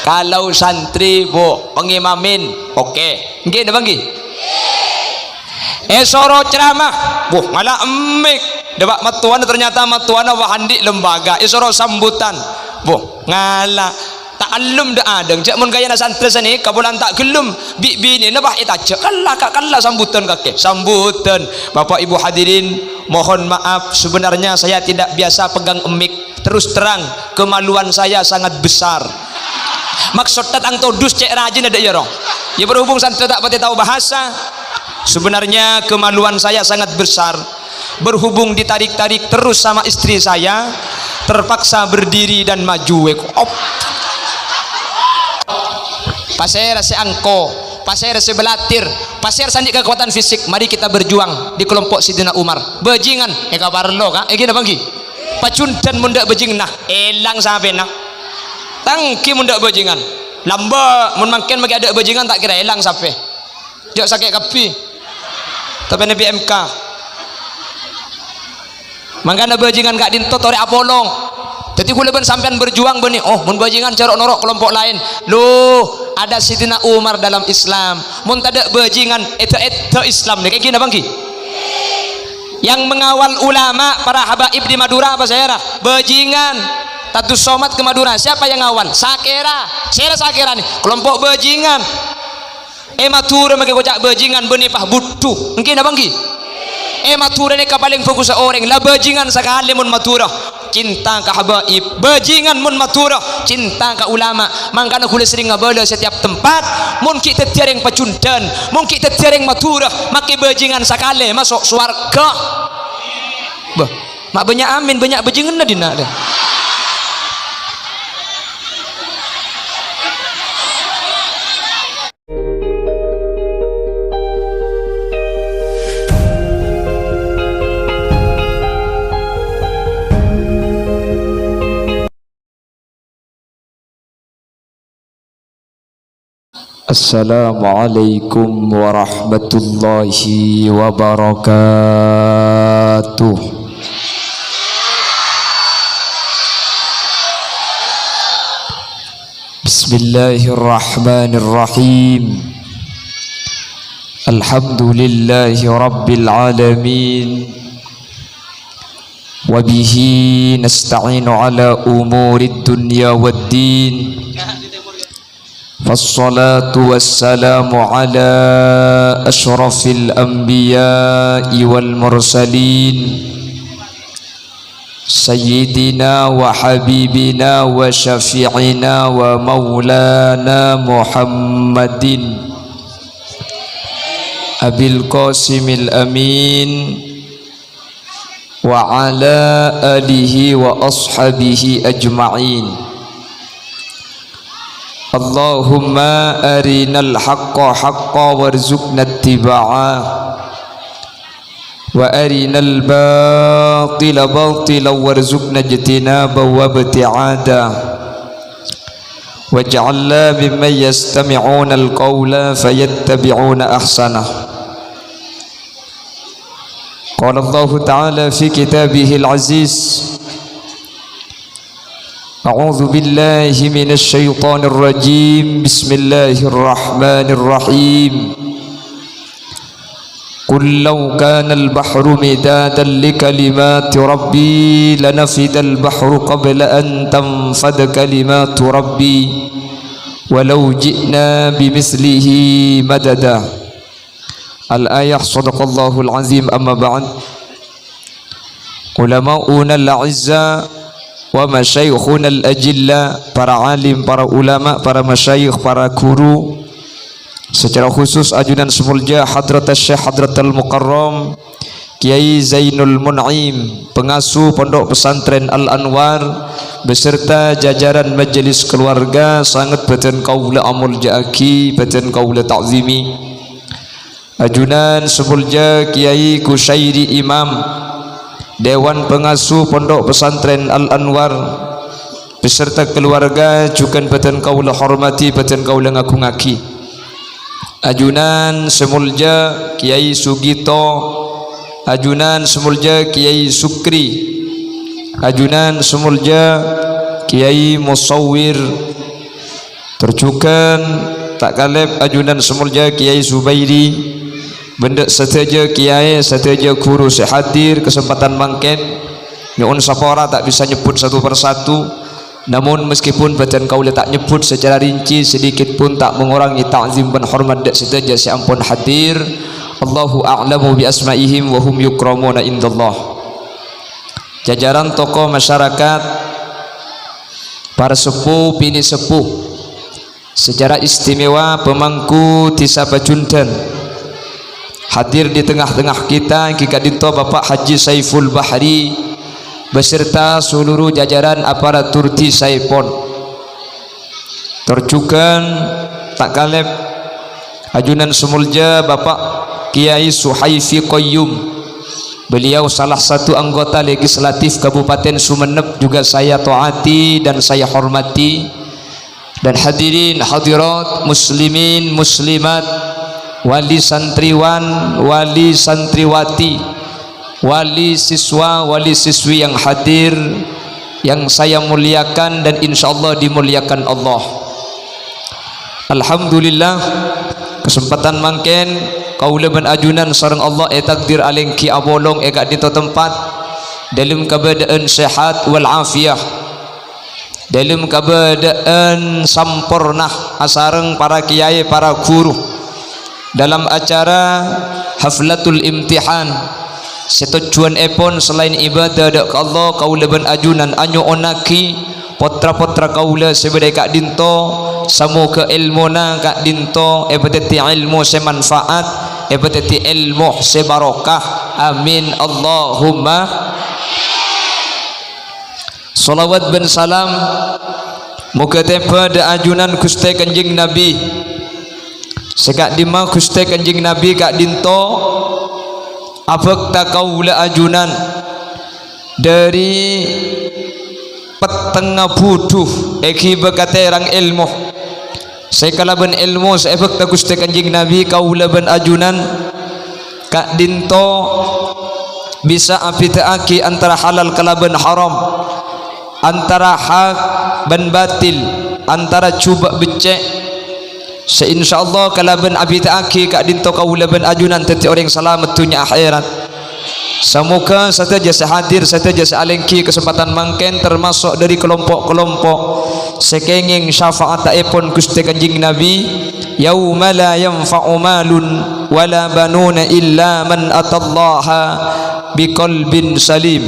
Kalau santri bu pengimamin oke nggih napa nggih? Soro ceramah bu malah emik debak matuana ternyata matuana wahandi lembaga soro sambutan bu ngalah ta'allum dah ada jak mun gaya santri sini kabulan tak gelum bini nabah itaja kalla sambutan kake sambutan. Bapak Ibu hadirin mohon maaf sebenarnya saya tidak biasa pegang emik, terus terang kemaluan saya sangat besar. Maksud tatang todus cek rajin ada ya rong ya berhubung santri tak pati tahu bahasa. Sebenarnya kemaluan saya sangat besar, berhubung ditarik-tarik terus sama istri saya terpaksa berdiri dan maju pasir si angko pasir si belatir pasir sandi kekuatan fisik. Mari kita berjuang di kelompok Sidina Umar bajingan kabar lo kak gini bangki pacundan munda bajing nah elang sampai nah tangki munda bajingan lamba mun makin bagi ada bajingan tak kira elang sampai dia sakit kapi tapi Nabi MK mangkana bajingan gak dintot ore apolong. Jadi kula ben sampean berjuang benih oh mun bajingan carok norok kelompok lain loh ada Sidina Umar dalam Islam mun tada bajingan itu Islam nih kayak gini bangki yang mengawal ulama para habaib di Madura apa saya bajingan Tatus Somat ke Madura siapa yang ngawal Sakera nih kelompok bajingan matura make kocak bajingan benih pah butuh mungkin apa nggih matura ni paling fokus orang lah bajingan sekali mun matura cinta ke habaib bajingan mun matura cinta ke ulama. Mangkana kula sering ngabala setiap tempat mun kita tiareng pacundan mun kita tiareng matura make bajingan sekali masuk swarga bah mak banyak amin banyak bajingan na dina dah. Assalamualaikum warahmatullahi wabarakatuh. Bismillahirrahmanirrahim. Alhamdulillahi rabbil alamin. Wa bihi nasta'inu ala umurid dunya waddin. فالصلاة والسلام على أشرف الأنبياء والمرسلين سيدنا وحبيبنا وشفيعنا ومولانا محمد أبي القاسم الأمين وعلى آله وأصحابه أجمعين. Allahumma arinal haqqa haqqa warzuqna ittiba'ah wa arinal batila batila warzuqna ijtinaba wa ibti'ada waj'alna mimman yastami'una al-qawla fayattabi'una ahsanah. Qala Allah ta'ala fi kitabihil aziz A'udzu billahi minasy syaithanir rajim. Bismillahirrahmanirrahim. Qul law kana al-bahru midadan li kalimati rabbi lanafida al-bahru qabla an tanfada kalimatu rabbi walau ji'na bimithlihi madada. Al-ayah sadaqallahul azim. Amma ba'd. Ulama'una al-'izza wa masyayikhuna al-ajilla, para alim, para ulama, para masyayikh, para guru, secara khusus ajudan semulja Hadrat Syekh Hadratul Mukarram Kiai Zainul Mun'im, pengasuh Pondok Pesantren Al-Anwar beserta jajaran majelis keluarga, sangat beten kaula amul jaaki, beten kaula ta'zimi. Ajudan semulja Kiai Kusyairi Imam, Dewan Pengasuh Pondok Pesantren Al-Anwar beserta keluarga, juga beten kaula hormati, beten kaula ngaku-ngaki. Ajunan semulja Kiai Sugito, ajunan semulja Kiai Sukri, ajunan semulja Kiai Musawwir, tercukan tak kalep ajunan semulja Kiai Zubairi benda seteja kiai seteja guru sehadir kesempatan mangken nyuun sapora tak bisa nyebut satu persatu, namun meskipun bacaan kaula tak nyebut secara rinci sedikit pun tak mengurangi ta'zim dan hormat dak seteja seampun hadir. Allahu a'lamu bi asma'ihim wa hum yukramuna indallah. Jajaran tokoh masyarakat, para sepuh bini sepuh, secara istimewa pemangku Tisa Pacundan hadir di tengah-tengah kita Ki Kadinto Bapak Haji Saiful Bahri beserta seluruh jajaran aparatur Tisaipon. Tercukan tak kalep ajunan semulja Bapak Kiai Suhaifi Qayyum, beliau salah satu anggota legislatif Kabupaten Sumeneb, juga saya taati dan saya hormati. Dan hadirin hadirat muslimin muslimat, wali santriwan, wali santriwati, wali siswa, wali siswi yang hadir, yang saya muliakan dan insyaallah dimuliakan Allah. Alhamdulillah kesempatan mangken kaula ban ajunan sareng Allah takdir alengki abolong gak dito tempat dalam keadaan sehat wal afiah, dalam keadaan sampurnah asareng para kiai para guru dalam acara haflatul imtihan. Setujuan epon selain ibadah dak ke Allah kaula ban ajunan anyo onaki potra-potra kaula sebedai kak dinto samu ke ilmuna kak dinto ebeteti ilmu semanfaat, ebeteti ilmu sebarokah. Amin Allahumma. Salawat dan salam muka tepa da ajunan Gusti Kanjeng Nabi sekak dima Gusti Kanjeng Nabi kak dinto abek kaula ajunan dari petengah buduh eki bekaterang ilmu sekalaban ilmu seefek ta Gusti Kanjeng Nabi kaula ban ajunan kak dinto bisa apitaaki antara halal kalaban haram, antara hak ban batil, antara cuba becek. Seinsyaallah kalaban abitaaki kak dinto kaula ban ajunan teti orang selamat dunia akhirat. Semoga saja sehadir saja sealengki kesempatan mangken termasuk dari kelompok-kelompok sekenging syafaat epon Gusti Kanjeng Nabi, yauma la yanfa'u malun wala banuna illa man atallaha biqalbin salim.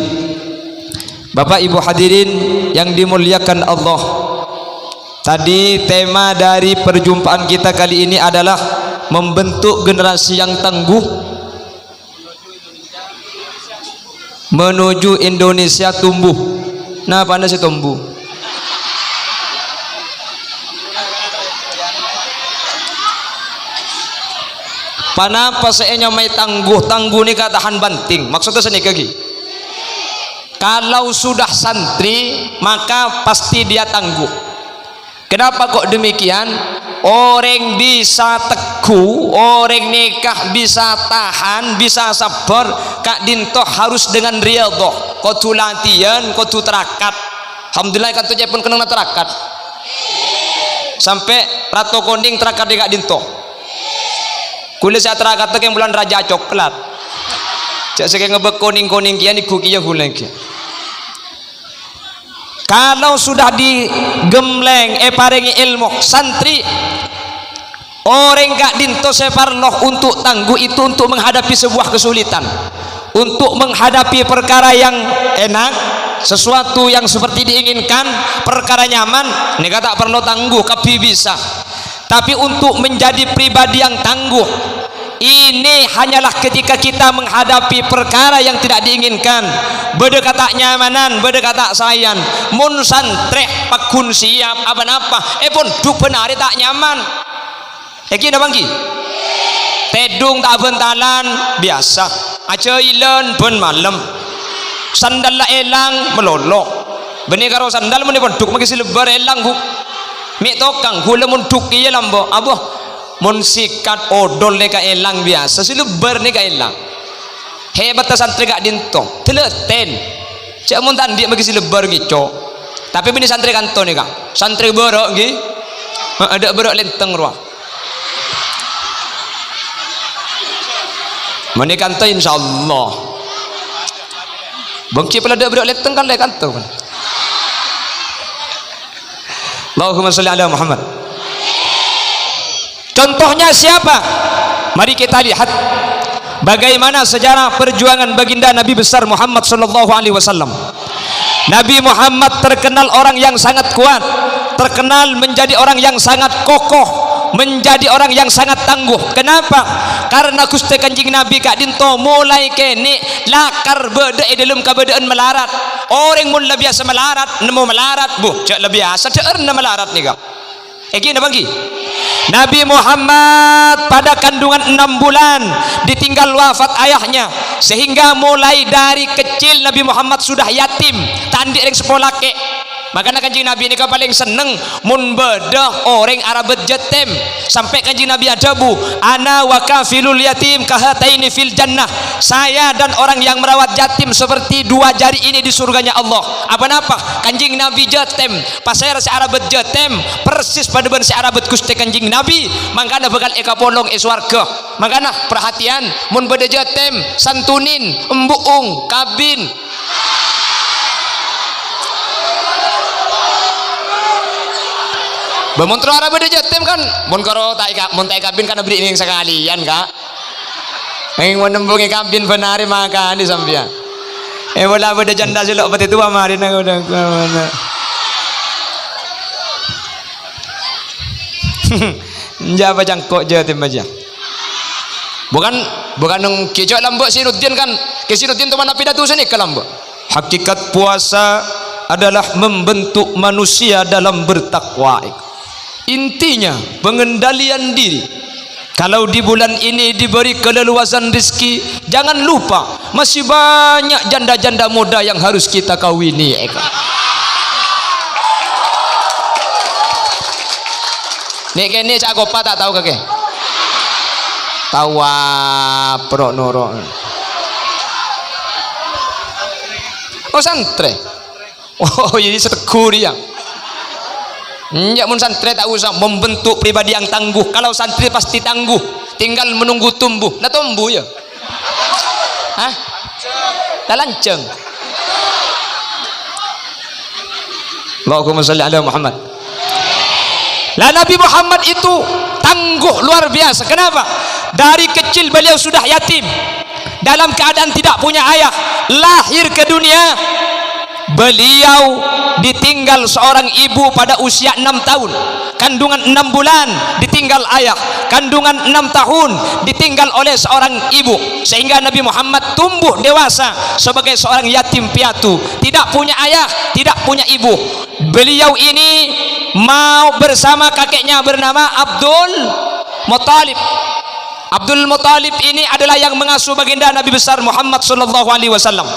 Bapak Ibu hadirin yang dimuliakan Allah, tadi tema dari perjumpaan kita kali ini adalah membentuk generasi yang tangguh menuju Indonesia tumbuh. Nah, pandai si tumbuh. Panapa seenya may tangguh ni katahan banting. Maksudnya seni kaki. Kalau sudah santri maka pasti dia tangguh. Kenapa kok demikian? Orang bisa teguh, orang nikah bisa tahan, bisa sabar. Kak dinto harus dengan riyadhah. Kudu latihan, kudu terakat. Alhamdulillah kan tuh pun kena terakat. Sampai rato konding terakat di Kak dinto. Kulit saya terakat tuh yang bulan raja coklat. Cak sekali ngebek koning kian iku kian guleng kian. Kalau sudah digemleng parengi ilmu santri, orang gak dinto separloh untuk tangguh itu untuk menghadapi sebuah kesulitan, untuk menghadapi perkara yang enak, sesuatu yang seperti diinginkan, perkara nyaman, ini tak perlu tangguh, kapi bisa. Tapi untuk menjadi pribadi yang tangguh, ini hanyalah ketika kita menghadapi perkara yang tidak diinginkan. Beda kata nyamanan, beda kata sayan. Mun santrek pakun siap apa-apa, pun duk benari tak nyaman. Yakin abang ki? Tedung tak bentalan biasa. Aja ilen ben malam. Sandal lah elang melolok. Benih karo sandal meni pun duk magi silebar elang gu. Mik tokang gula mun duk iya lambo. Aboh mun sikat odol ni ka elang biasa silebar ni ka elang. Hebat santri gak dinto teleten cak mun tandi magi silebar gitu. Tapi bini santri kanto ni kak santri borok nggih ada berak lenteng ruah mana kanta insyaallah bangki pula ada berak lenteng kan lek kanta kan Allahumma sholli ala Muhammad. Contohnya siapa? Mari kita lihat bagaimana sejarah perjuangan baginda Nabi besar Muhammad sallallahu alaihi wasallam. Nabi Muhammad terkenal orang yang sangat kuat, terkenal menjadi orang yang sangat kokoh, menjadi orang yang sangat tangguh. Kenapa? Karena Gusti Kanjeng Nabi Kak Dinto mulai kene lakar beda dalam keadaan melarat. Orang mun lebih biasa melarat, nemu melarat bu, cak lebih biasa cak melarat nih kak. Gini bangki. Nabi Muhammad pada kandungan 6 bulan ditinggal wafat ayahnya, sehingga mulai dari kecil Nabi Muhammad sudah yatim, tandik ring sekolah ke. Makanya Kanjeng Nabi ini paling seneng mun bedah orang Arab jatim, sampai Kanjeng Nabi adabu ana wa kafilul yatim kahataini fil jannah, saya dan orang yang merawat yatim seperti 2 jari ini di surganya Allah. Apa-apa Kanjeng Nabi jatim pasal si Arab jatim persis pada ben si Arab Gusti Kanjeng Nabi, makanya bakal eka polong swarga. Makanya perhatian mun beda jatim santunin embuung kabin Bemontro Arab ada jatim kan, mon karo tak kabin kan beri ini sekalian kak. Yang menembungi kabin benari makan di sampia. Bola beda janda silok peti tua mari nak udah mana. Japa jangkok jatim aja. Bukan nung kicok lambok Sinuddin kan, ke Sinuddin tu mana pidato sini ke lambok. Hakikat puasa adalah membentuk manusia dalam bertakwa. Intinya pengendalian diri. Kalau di bulan ini diberi keleluasan rezeki, jangan lupa masih banyak janda-janda muda yang harus kita kawini. Nek kene cak kopa tak tahu kakek. Tahu pro noro. Oh santre. Oh jadi setegur ya. Ya mun santri tak usah membentuk pribadi yang tangguh. Kalau santri pasti tangguh, tinggal menunggu tumbuh. Nah tumbuh ya. Hah? Dah lanceng. Allahumma sholli ala Muhammad. Lah Nabi Muhammad itu tangguh luar biasa. Kenapa? Dari kecil beliau sudah yatim, dalam keadaan tidak punya ayah, lahir ke dunia. Beliau ditinggal seorang ibu pada usia 6 tahun, kandungan 6 bulan ditinggal ayah, kandungan 6 tahun ditinggal oleh seorang ibu, sehingga Nabi Muhammad tumbuh dewasa sebagai seorang yatim piatu, tidak punya ayah, tidak punya ibu. Beliau ini mau bersama kakeknya bernama Abdul Muttalib. Abdul Muttalib ini adalah yang mengasuh baginda Nabi besar Muhammad sallallahu alaihi wasallam.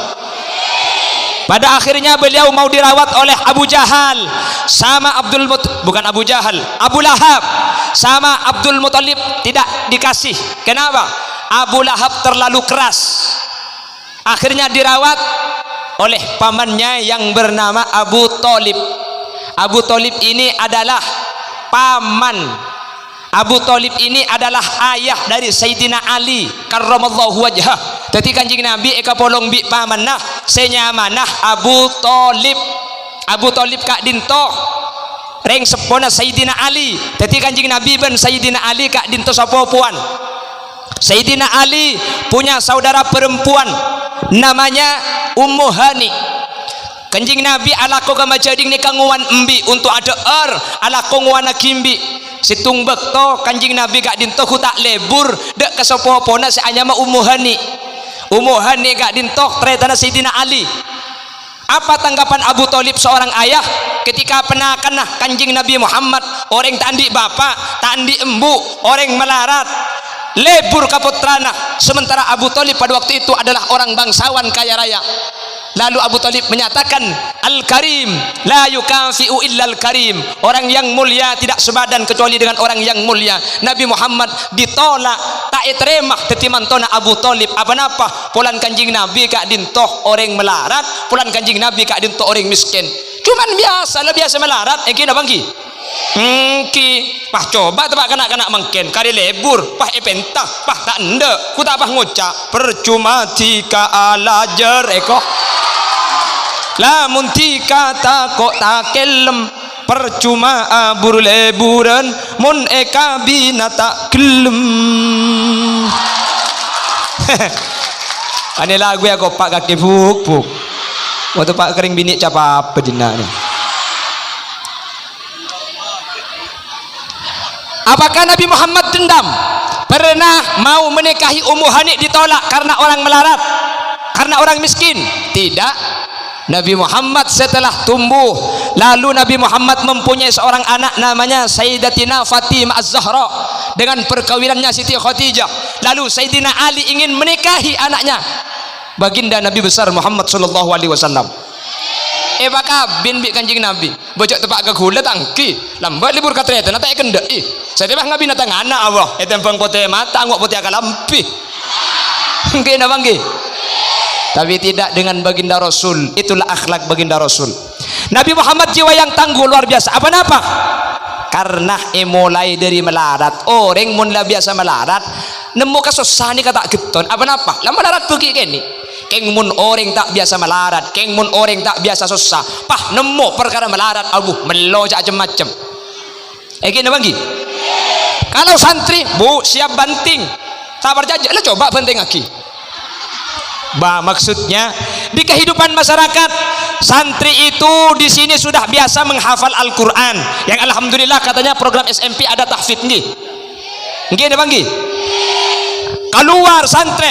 Pada akhirnya beliau mau dirawat oleh Abu Jahal sama Abu Lahab sama Abdul Muttalib tidak dikasih. Kenapa? Abu Lahab terlalu keras. Akhirnya dirawat oleh pamannya yang bernama Abu Thalib. Abu Thalib ini adalah paman. Abu Thalib ini adalah ayah dari Sayyidina Ali karramallahu wajhah. Jadi Kanjeng Nabi eka polong bi pamanah senyamanah Abu Thalib. Abu Thalib kak dinto reng sepona Sayyidina Ali. Jadi Kanjeng Nabi ben Sayyidina Ali kak dinto sapopuan. Sayyidina Ali punya saudara perempuan namanya Ummu Hani. Kanjeng Nabi alako kama jading ni kanguan embi untuk ada alako nguana kimbi. Situng bekto Kanjeng Nabi kak dinto ku tak lebur dek kesopopona si anyama Ummu Hani. Ummu Hani kak dinto tretana Sayyidina Ali. Apa tanggapan Abu Thalib seorang ayah ketika penakanah Kanjeng Nabi Muhammad orang tandi bapak, tandi embu, orang melarat, lebur kaputrana. Sementara Abu Thalib pada waktu itu adalah orang bangsawan kaya raya. Lalu Abu Thalib menyatakan Al-Karim la yukafi'u illa Al-Karim, orang yang mulia tidak sebadan kecuali dengan orang yang mulia. Nabi Muhammad ditolak tak terima tetimantona Abu Thalib apa-apa pulan Kanjeng Nabi kak dintoh orang melarat, pulan Kanjeng Nabi kak dintoh orang miskin. Cuman biasa melarat kena bangki. Pah coba tebak kanak-kanak mungkin kari lebur pah epentah pah tak ende ku tak pah ngucap percuma tika alajar eko lamun tika tak kok tak kelem percuma abur leburan mun eka bina tak gelem. Ane lagu ya kok pak kaki buk waktu pak kering bini capa apa dinanya. Apakah Nabi Muhammad dendam? Pernah mau menikahi Ummu Hani ditolak karena orang melarat, karena orang miskin? Tidak. Nabi Muhammad setelah tumbuh, lalu Nabi Muhammad mempunyai seorang anak namanya Sayyidatina Fatimah Az-Zahra dengan perkawinannya Siti Khadijah. Lalu Sayyidina Ali ingin menikahi anaknya, baginda Nabi besar Muhammad sallallahu alaihi wasallam. Baka bin bi kanjing Nabi bocok tepak ke gula tangki lambat libur katreta nata kenda saya tebah ngabi nata ngana Allah tempang pote mata ngok pote akalampi nggih napa nggih tapi tidak dengan baginda Rasul. Itulah akhlak baginda Rasul. Nabi Muhammad jiwa yang tangguh luar biasa. Apa-apa? Karena mulai dari melarat orang mun lah biasa melarat nemu kasusah ni kata geton apa-apa lah melarat pergi kene keng mun orang tak biasa melarat, keng mun orang tak biasa susah, pah nemu perkara melarat, abu melojak macam-macam. Gini banggi. Kalau santri, bu siap banting, tak berjajak, lah coba banting lagi. Bah maksudnya di kehidupan masyarakat santri itu di sini sudah biasa menghafal Al-Quran. Yang alhamdulillah katanya program SMP ada tahfidz nggih. Nggih banggi. Keluar santri.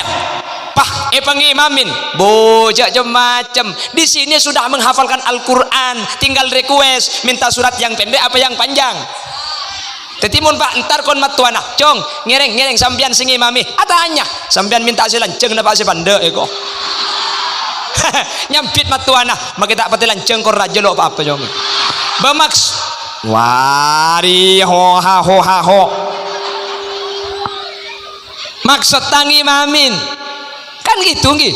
Pah pengimamin bojak macam di sini sudah menghafalkan Al-Quran, tinggal request minta surat yang pendek apa yang panjang. Tetimun pak entar kon matuana cong ngereng sambian sing imami atanya sambian minta silanceng napa si pande eko nyampit matuana maka tak pati lanceng kon raja lo apa cong bemaks wari ho maksud tangi mamin kan gitu nggih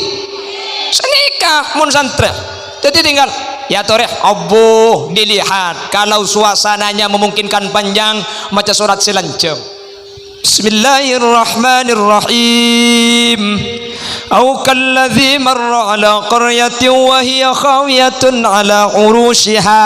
senikah mun santri jadi tinggal ya toreh abu dilihat kalau suasananya memungkinkan panjang maca surat silancem. Bismillahirrahmanirrahim. Au kalladzi marra ala qaryatin wa hiya khawiyatun ala urushiha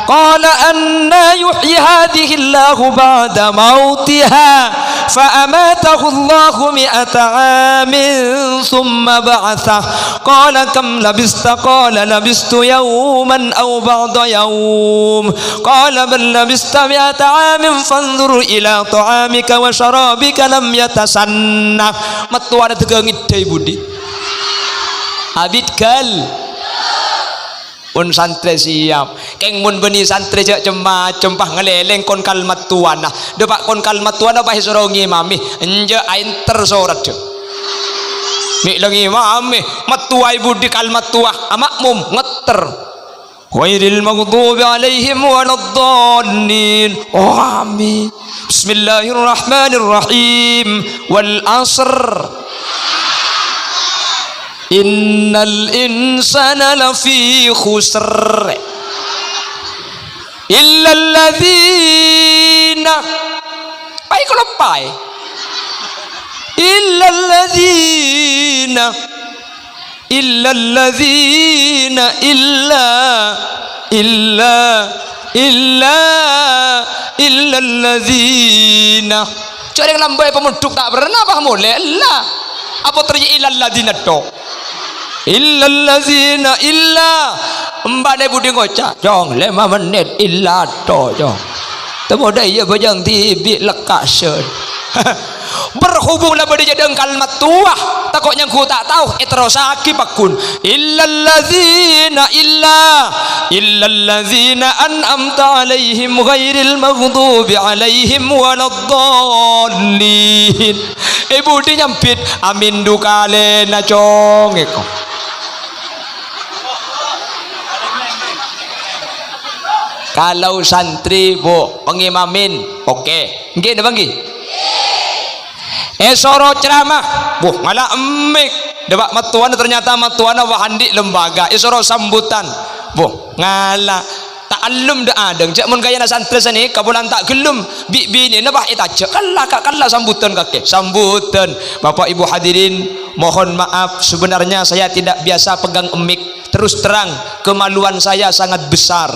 qala anna yuhyi hadhihi Allahu ba'da mautiha fa amatahu Allahu mi'ata 'amin thumma ba'atha qala kam labista qala labistu yawman aw ba'da yawm qala bal labista mi'ata 'amin fanzur ila ta'amika wa syarabika lam yatasanna metu ada tegang idai budi abid kal pun santri siap keng mun beni santri jak cemacem pah ngeleleng kon kalmat tuana depak kon kalmat tuana pah sorongi mami enje ain tersorat je mik langi mami matuai budi kalmat tua amakmum ngeter ghairil maghdubi alaihim waladdallin amin. Bismillahirrahmanirrahim wal asr innal insana lafi khusr illa alladzina pai kalau pai illa alladzina alladzina cari yang lambai pemuduk tak pernah apa mulai lah apa terjadi illa alladzina to illa alladzina illa mbak dai budi ngocak jong 5 menit illa to jong temu dai ya bajang tibi lekasen berhubunglah berde jeung kalimat tuah takoknya ku tak tahu etrosaki pakun illalladzina an'amta alaihim ghairil maghdubi alaihim waladdallin ibu di nyampit amin dukale na cong eko kalau santri bu pengimamin oke nggih napa nggih soro ceramah buh malah emik debak matuana ternyata matuana wahandi lembaga soro sambutan buh ngalah ta'allum dah ada cak mun gaya santri sini kabulan tak gelum bini nabah itajak kalla sambutan kakek sambutan. Bapak Ibu hadirin, mohon maaf sebenarnya saya tidak biasa pegang emik, terus terang kemaluan saya sangat besar.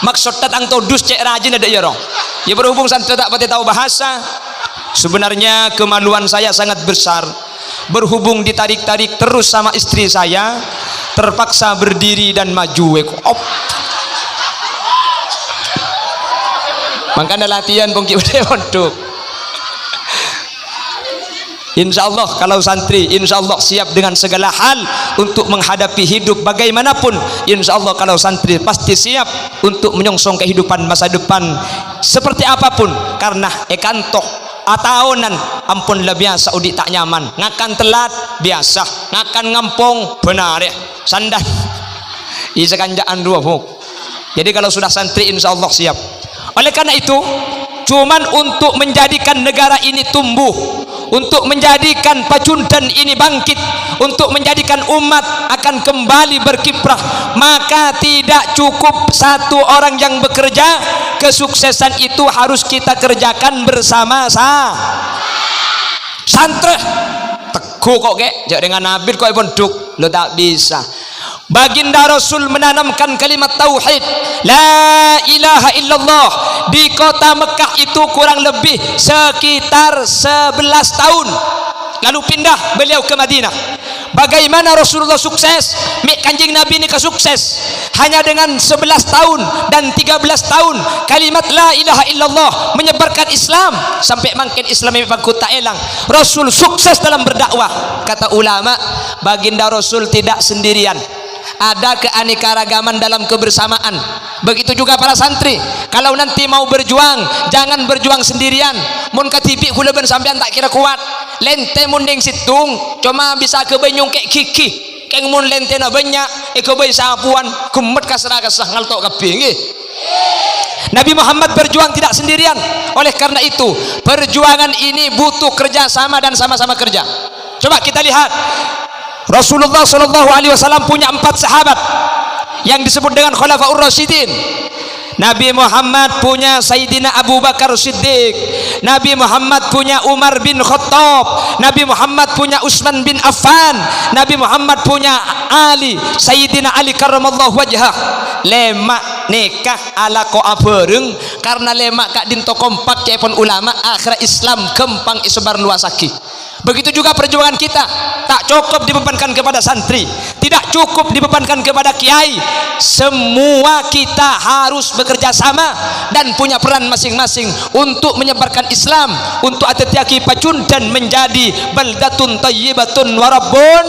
Maksud datang todus cek rajin ada ya rong ya, berhubung santri tak pati tahu bahasa, sebenarnya kemaluan saya sangat besar. Berhubung ditarik-tarik terus sama istri saya, terpaksa berdiri dan maju. Makanya latihan pengki untuk. Insya Allah kalau santri, insya Allah siap dengan segala hal untuk menghadapi hidup bagaimanapun. Insya Allah kalau santri pasti siap untuk menyongsong kehidupan masa depan seperti apapun. Karena ekantoh ataonan ampun lah biasa udik tak nyaman, ngakan telat biasa, ngakan ngampong benar ya sandan isa kanjaan dua buk. Jadi kalau sudah santri insya Allah siap. Oleh karena itu cuman untuk menjadikan negara ini tumbuh, untuk menjadikan Pasundan ini bangkit, untuk menjadikan umat akan kembali berkiprah, maka tidak cukup satu orang yang bekerja. Kesuksesan itu harus kita kerjakan bersama-sama. Santri teguh kok kek jak dengan Nabil kok pondok lo tak bisa. Baginda Rasul menanamkan kalimat tauhid la ilaha illallah di kota Mekah itu kurang lebih sekitar 11 tahun, lalu pindah beliau ke Madinah. Bagaimana Rasulullah sukses? Kanjeng Nabi ini kesukses hanya dengan 11 tahun dan 13 tahun kalimat la ilaha illallah menyebarkan Islam sampai makin Islam bangkut tak elang. Rasul sukses dalam berdakwah. Kata ulama, baginda Rasul tidak sendirian, ada keanekaragaman dalam kebersamaan. Begitu juga para santri, kalau nanti mau berjuang jangan berjuang sendirian. Mun katipik kulaban sampean tak kira kuat, lente munding situng cuma bisa kebenyung kek kiki keng mun lente na banyak ekobay sapuan kumet kasra kasah ngaltok kabeh nggih. Nabi Muhammad berjuang tidak sendirian. Oleh karena itu perjuangan ini butuh kerjasama dan sama-sama kerja. Coba kita lihat Rasulullah SAW punya 4 sahabat yang disebut dengan Khulafaur Rasyidin. Nabi Muhammad punya Sayyidina Abu Bakar Siddiq, Nabi Muhammad punya Umar bin Khattab, Nabi Muhammad punya Utsman bin Affan, Nabi Muhammad punya Ali, Sayyidina Ali karramallahu wajhah. Lemak nikah ala ko abereng karena lemak kak dinto kompak cepon ulama akhirat Islam kempang isebar luasaki. Begitu juga perjuangan kita tak cukup dibebankan kepada santri, tidak cukup dibebankan kepada kiai. Semua kita harus bekerja sama dan punya peran masing-masing untuk menyebarkan Islam, untuk atetiaki Pasundan menjadi baldatun thayyibatun warabbun.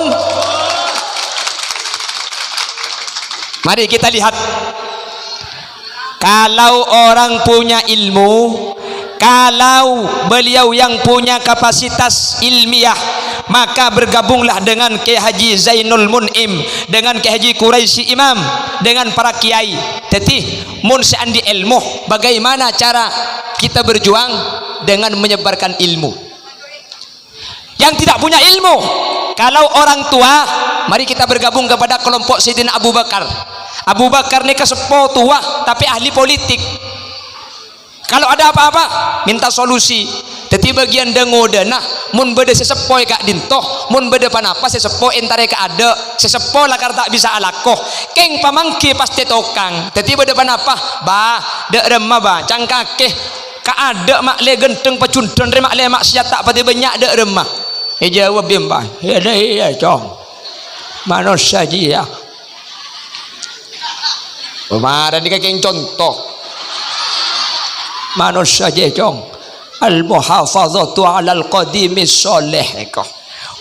Mari kita lihat, kalau orang punya ilmu, kalau beliau yang punya kapasitas ilmiah, maka bergabunglah dengan Kiai Haji Zainul Mun'im, dengan Kiai Haji Quraisy Imam, dengan para kiai. Jadi mun seandi ilmu, bagaimana cara kita berjuang dengan menyebarkan ilmu. Yang tidak punya ilmu, kalau orang tua, mari kita bergabung kepada kelompok Sayyidina Abu Bakar. Abu Bakar ini kesepo tua tapi ahli politik. Kalau ada apa-apa minta solusi. Jadi bagian dengo dana mun beda sesepoi kak dintoh, mun beda panapa sesepo entare ka ada sesepo lah tak bisa alakoh keng pamangki pasti tokang. Jadi beda panapa bah dek remah bah cangkake ka ada mak le genteng Pasundan re mak le mak sia tak pati banyak dek remah. Jawab bimbang ya deh ya cong manusia dia kemarin ini kayak contoh manusia dia cong al-muhafazatu ala al-qadimi soleh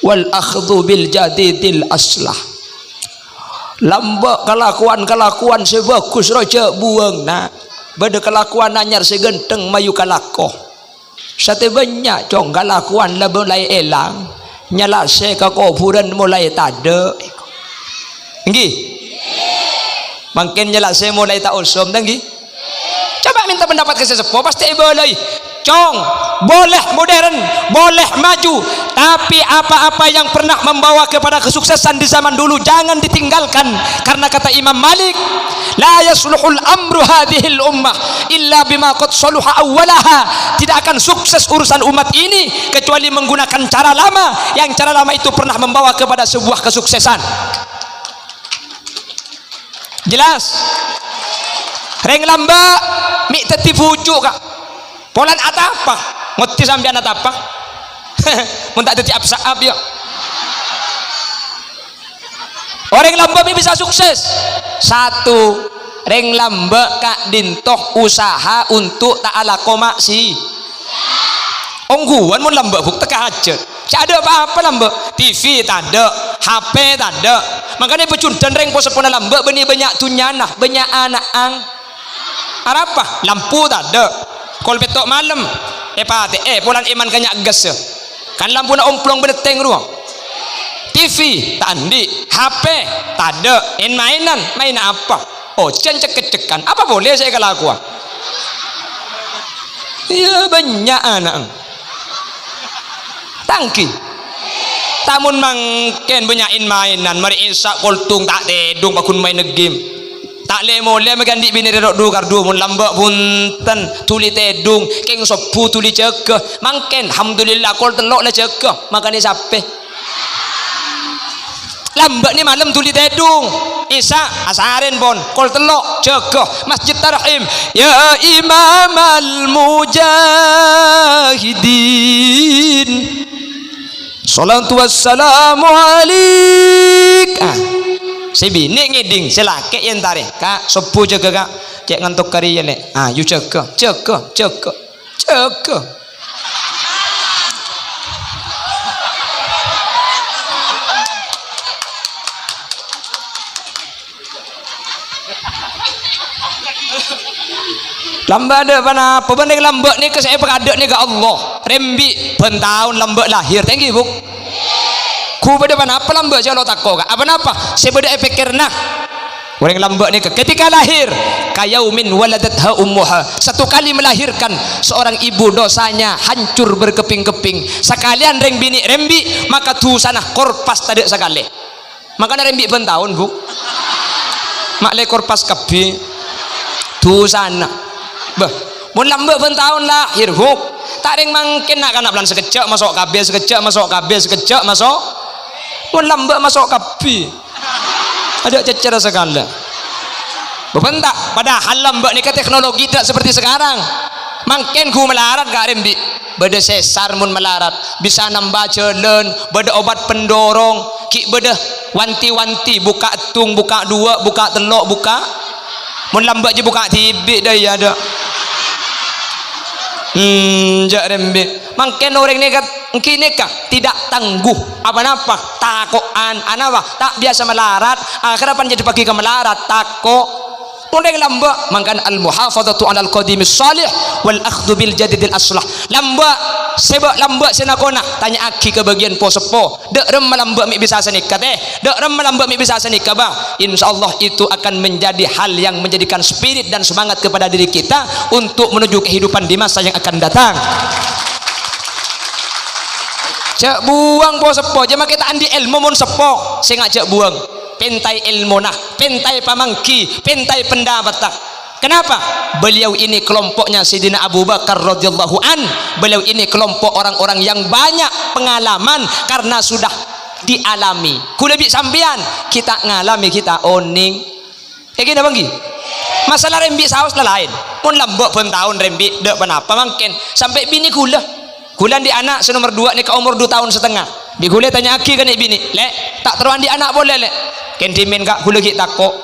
wal akhdhu bil jadidil aslah. Lambak kelakuan sebagus raja buang nak beda kelakuan anyar segenteng mayu kalakoh sate banyak cong kelakuan lah mulai elang nyala se ka kuburan mulai tade nggih makin nyala se mulai tak usum nggih. Coba minta pendapat ke sesepuh pasti boleh cong, boleh modern, boleh maju, tapi apa-apa yang pernah membawa kepada kesuksesan di zaman dulu jangan ditinggalkan, karena kata Imam Malik, la yasluhul amru hadhil ummah illa bima qad saluha awwalaha, tidak akan sukses urusan umat ini kecuali menggunakan cara lama, yang cara lama itu pernah membawa kepada sebuah kesuksesan. Jelas? Reng lamba mi teti pucuk kak polan atapa ngoti sampean atapa mun tak teti apsaap ya orang lamba mi bisa sukses. Satu, reng lamba kak dintoh usaha untuk ta'ala komaksi ongguan mun lamba buk teka aja tak ada apa-apa lamba, TV tak ada, HP tak ada, makanya pecundan reng po sepuna lamba benih banyak tunyanah banyak anak ang apa lampu tak ada, kol betok malam pulang iman kanyak gas kan lampu nak omplong berdeteng ruang, TV tak andi, HP tak ada, mainan apa, oh cek-cekan apa boleh saya kalau aku ya banyak anak tangki tamun mangken banyak mainan mari insak koltung tak tedung bakun main game tak le mole megandi bini redok du kardu mun lambak punten tuli tedung keng sopu tuli cegah mangken alhamdulillah kol telok le cegah makane sape lambak ni malam tuli tedung isa asarin pon kol telok cegah masjid tarhim ya imamal mujahidin salatu wassalamu alaik si bini ngiding si laki yang tarik kak sepuh jaga kak cek ngantuk kari le you jaga lamba ada mana apa banding lambak ni ke saya pekadek ni ke Allah rembi pentahun lambak lahir thank you buk ku pada mana apa lambak saya lo takut apa napa saya pada pikir nah orang lambak ni ketika lahir kayaumin waladatha ummuha, satu kali melahirkan seorang ibu dosanya hancur berkeping-keping sekalian reng bini rembi maka tu sana korpas tadi sekali makanya rembi pentahun bu mak le korpas kapi tu sana bah mun lambak pentahun lahir bu tak reng mangkin nak kanak belan sekejap masuk kabeh sekejap masuk mun lambak masuk kapi ada cecer sekali bebentak padahal lambak ni ke teknologi tidak seperti sekarang mangken ku melarat gak rembi beda sesar mun melarat bisa nambah jalan beda obat pendorong ki beda wanti-wanti buka tung buka dua buka telok buka mun lambak je buka tibik dah ya ada jak rembi mangken orang ni kat kini kah tidak tangguh apa-apa takoan anapa tak biasa melarat akhirnya jadi pagi ke melarat takok orang lambak mangkan al muhafadzatu alal qadimis salih wal akhdhu bil jadidil aslah lambak sebab lambak senakona tanya aki ke bagian posepo dek rem lambak mi bisa senikah dek rem lambak mi bisa senikah bah insyaallah itu akan menjadi hal yang menjadikan spirit dan semangat kepada diri kita untuk menuju kehidupan di masa yang akan datang. Cak buang po sepo je mak kita andi ilmu mon sepo sing ajak buang pentai ilmu nah pentai pamangki pentai pendapat tak kenapa beliau ini kelompoknya Sayyidina Abu Bakar radhiyallahu an beliau ini kelompok orang-orang yang banyak pengalaman karena sudah dialami ku lebih sampean kita ngalami kita oning gini banggi masalah rembi saus lain mun lambok pun tahun rembi dek penapa mangken sampai bini Gulan di anak senomor 2 ni ke umur 2 tahun setengah. Di gule tanya aki kan bini, "Lek, tak teruan di anak boleh, Lek?" Kentimen kak gule ki takok.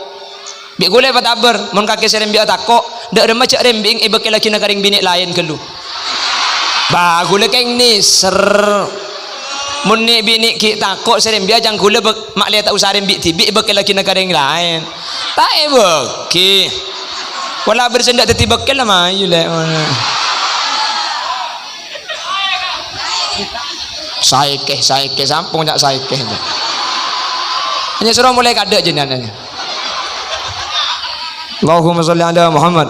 Bi gule pataber, mun kaki serembi takok, dak remah cak rembing ibe ke laki nagaring bini lain kelu. Ba gule keng ni ser. Mun ni bini ki takok serembi jang gule mak le tak usah rembi tibi ibe ke laki nagaring lain. Tak ibe ki. Wala bersendak teti bekel lah mayu Lek. Saikeh sampung tak saikeh hanya suruh mulai kadek jenananya. Allahumma sholli ala Muhammad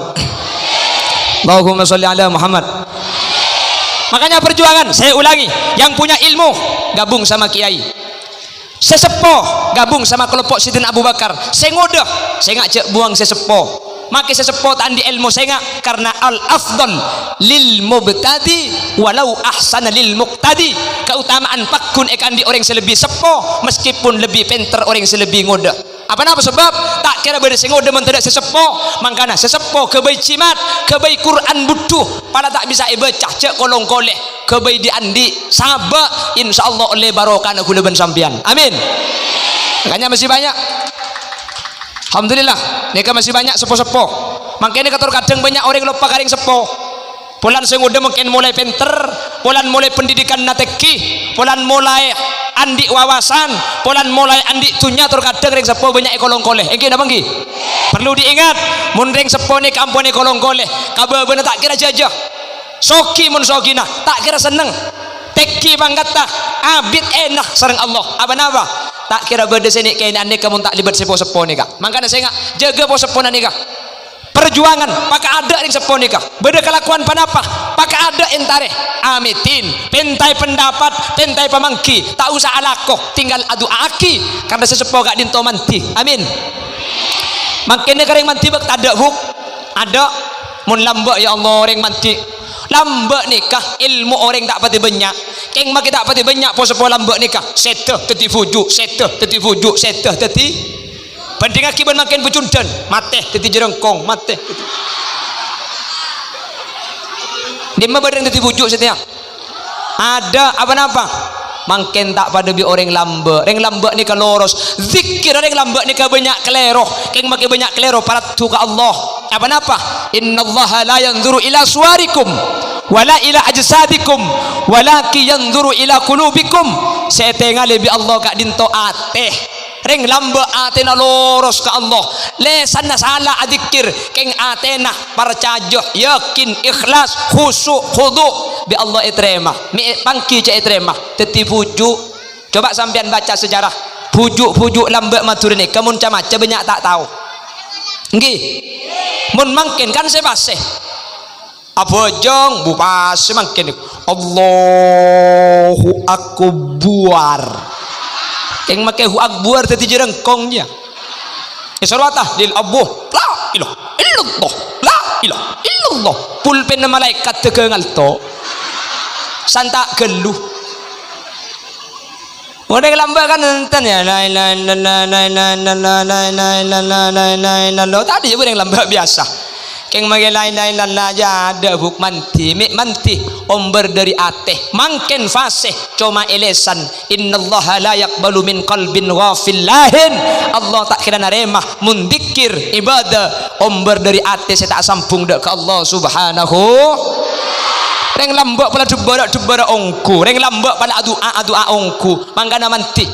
Allahumma sholli ala Muhammad Makanya perjuangan, saya ulangi, yang punya ilmu gabung sama kiai, sesepuh gabung sama kelompok Sidin Abu Bakar. Saya ngodah, saya ngajak buang sesepuh. Maka sesepuh tandi ilmu saya ngak, karena al afdal lil mubtadi walau ahsana lil muqtadi. Keutamaan pakun ekan di orang selebih sepuh meskipun lebih pinter orang selebih ngodah. Apa napa sebab tak kira beda sengoda mentedak sesepuh. Mangkana sesepuh kebai cimat, kebai Quran butuh pada tak bisa ibaca cek kolong koleh kebai diandi sabak insyaallah oleh barokah aku leben sampian. Amin. Makanya masih banyak, alhamdulillah mereka masih banyak sepuh-sepuh. Makanya kator kadang banyak orang lupa karing sepuh. Polan sengoda mungkin mulai pinter, polan mulai pendidikan nateki, polan mulai andi wawasan, polan mulai andi tunya terkadang ring sepo banyak kolong koleh. Engke napa nggih? Perlu diingat, mun ring sepo ni kampung kolong koleh, kabe bener tak kira jajah. Soki mun sokina, tak kira seneng. Teki bangkat tak, abid enak sareng Allah. Apa napa? Tak kira beda sini kayaknya ane kamu tak libat sepo-sepo nika. Makanya saya ngak jaga sepo nika. Perjuangan pakai ada ring sepo nikah beda kelakuan panapa pakai ada entare amitin pentai pendapat pentai pemangki tak usah alakoh tinggal adu aki karena sesepo gak dinto manti. Amin. Makanya kering manti bak tak ada huk ada mun lambak ya Allah orang manti lambak nikah ilmu orang tak pati banyak keng maki tak pati banyak po sepo lambak nikah seteh teti fujuk seteh teti fujuk seteh teti banding akibat makin pecundan mateh teti jerengkong mateh di mana badang teti bujuk setiap ada apa-apa makin tak pada bi orang lambak ni kan loros zikir orang lambak ni kan banyak kelero keng makin banyak kelero para tuka Allah apa-apa innallaha la yanzuru ila suwarikum wala ila ajsadikum walaki yanzuru ila qulubikum. Saya tengah lebih Allah kak dinto ateh ring lamba atena loros ke Allah lesan salah adzikir keng atena percaya yakin ikhlas khusyuk khudu bi Allah itrema mi pangki ce itrema teti pujuk. Coba sampean baca sejarah pujuk-pujuk lamba matur ni kamun camaca banyak tak tahu nggih mun mangkin kan sebase apa jong bupas mangkin Allahu akbar yang makai hu akbar tadi jerengkongnya israwatah lil abuh la ilaha illallah la ilaha illallah pulpen malaikat tegengal to santa geluh udah lambakan enten ya la ilaha illallah la ilaha illallah la ilaha illallah la ilaha illallah tadi je yang lambak biasa keng mage la ilaha illallah ada buk manti omber dari ateh mangken fasih cuma elesan innallaha la yaqbalu min qalbin ghafillahin. Allah tak kira naremah mundikir ibadah omber dari ateh saya tak sambung dak ke Allah subhanahu reng lambak pada dubara ongku reng lambak pada adu ongku mangkana manti.